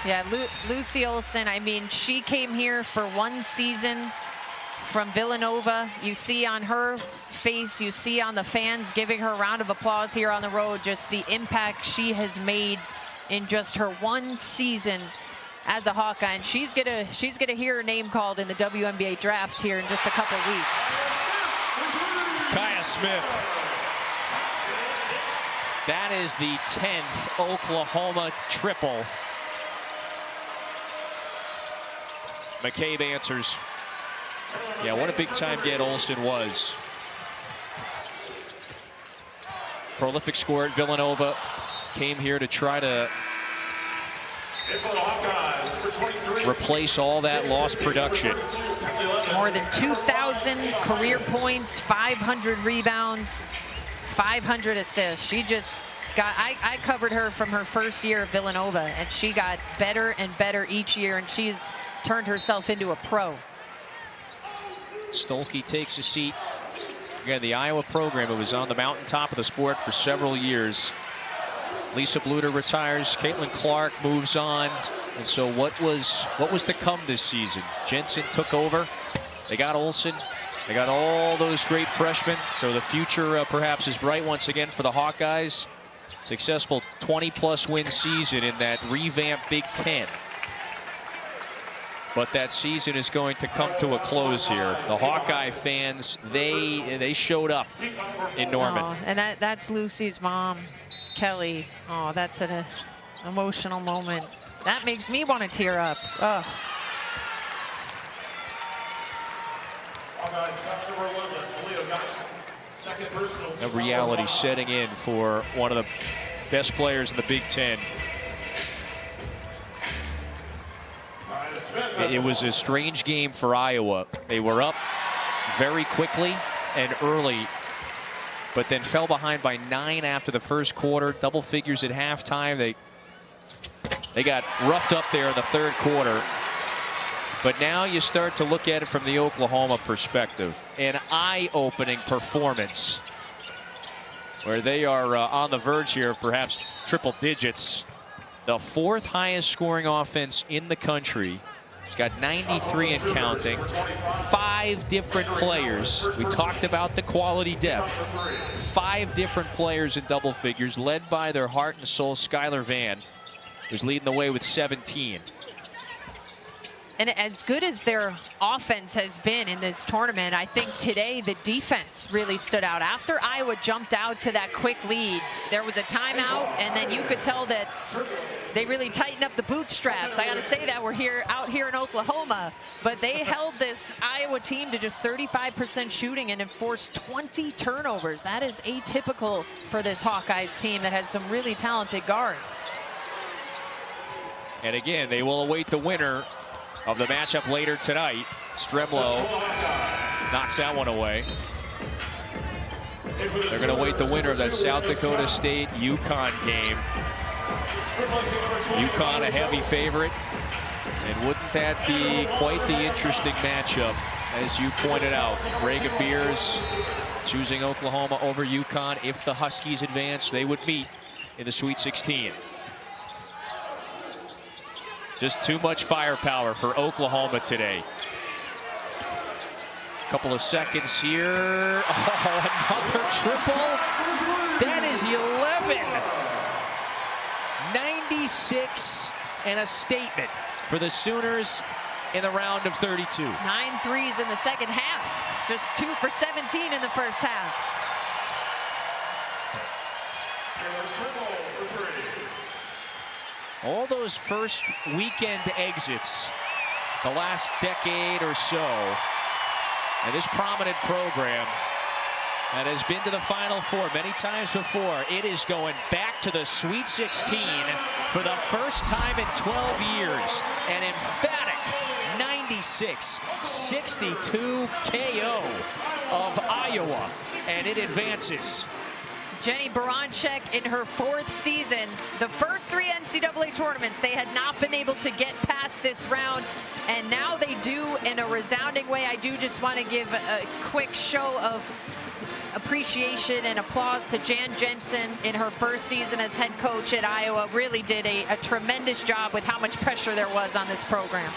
Yeah, Lucy Olsen, I mean, she came here for 1 season from Villanova. You see on her face, you see on the fans giving her a round of applause here on the road, just the impact she has made in just her 1 season as a Hawkeye. And she's gonna hear her name called in the WNBA draft here in just a couple weeks. Kaya Smith. That is the 10th Oklahoma triple. McCabe answers. Yeah, what a big-time get Olsen was. Prolific scorer at Villanova. Came here to try to replace all that lost production. More than 2,000 career points, 500 rebounds, 500 assists. She just I covered her from her first year at Villanova, and she got better and better each year, and she's turned herself into a pro. Stolke takes a seat. Again, the Iowa program, it was on the mountaintop of the sport for several years. Lisa Bluter retires. Caitlin Clark moves on. And so what was to come this season? Jensen took over. They got Olsen. They got all those great freshmen. So the future perhaps is bright once again for the Hawkeyes. Successful 20-plus win season in that revamped Big Ten. But that season is going to come to a close here. The Hawkeye fans, they showed up in Norman. Oh, and that's Lucy's mom, Kelly. Oh, that's an emotional moment. That makes me want to tear up. Oh. A reality setting in for one of the best players in the Big Ten. It was a strange game for Iowa. They were up very quickly and early, but then fell behind by 9 after the first quarter, double figures at halftime. They got roughed up there in the third quarter. But now you start to look at it from the Oklahoma perspective. An eye-opening performance where they are on the verge here of perhaps triple digits. The 4th highest scoring offense in the country. It's got 93 and counting. 5 different players. We talked about the quality depth. 5 different players in double figures, led by their heart and soul, Skylar Vann, who's leading the way with 17. And as good as their offense has been in this tournament, I think today the defense really stood out. After Iowa jumped out to that quick lead, there was a timeout, and then you could tell that they really tightened up the bootstraps. I got to say that we're out here in Oklahoma, but they held this Iowa team to just 35% shooting and enforced 20 turnovers. That is atypical for this Hawkeyes team that has some really talented guards. And again, they will await the winner of the matchup later tonight. Stremlo knocks that one away. They're going to wait the winner of that South Dakota State UConn game. UConn a heavy favorite. And wouldn't that be quite the interesting matchup, as you pointed out? Reagan Beers choosing Oklahoma over UConn. If the Huskies advance, they would meet in the Sweet 16. Just too much firepower for Oklahoma today. Couple of seconds here. Oh, another triple. That is 11. 96 and a statement for the Sooners in the round of 32. 9 threes in the second half. Just 2 for 17 in the first half. All those first weekend exits the last decade or so, and this prominent program that has been to the Final Four many times before, it is going back to the Sweet 16 for the first time in 12 years. An emphatic 96-62 KO of Iowa, and it advances. Jenny Baranczyk in her 4th season, the first 3 NCAA tournaments, they had not been able to get past this round, and now they do in a resounding way. I do just want to give a quick show of appreciation and applause to Jan Jensen in her 1st season as head coach at Iowa. Really did a tremendous job with how much pressure there was on this program.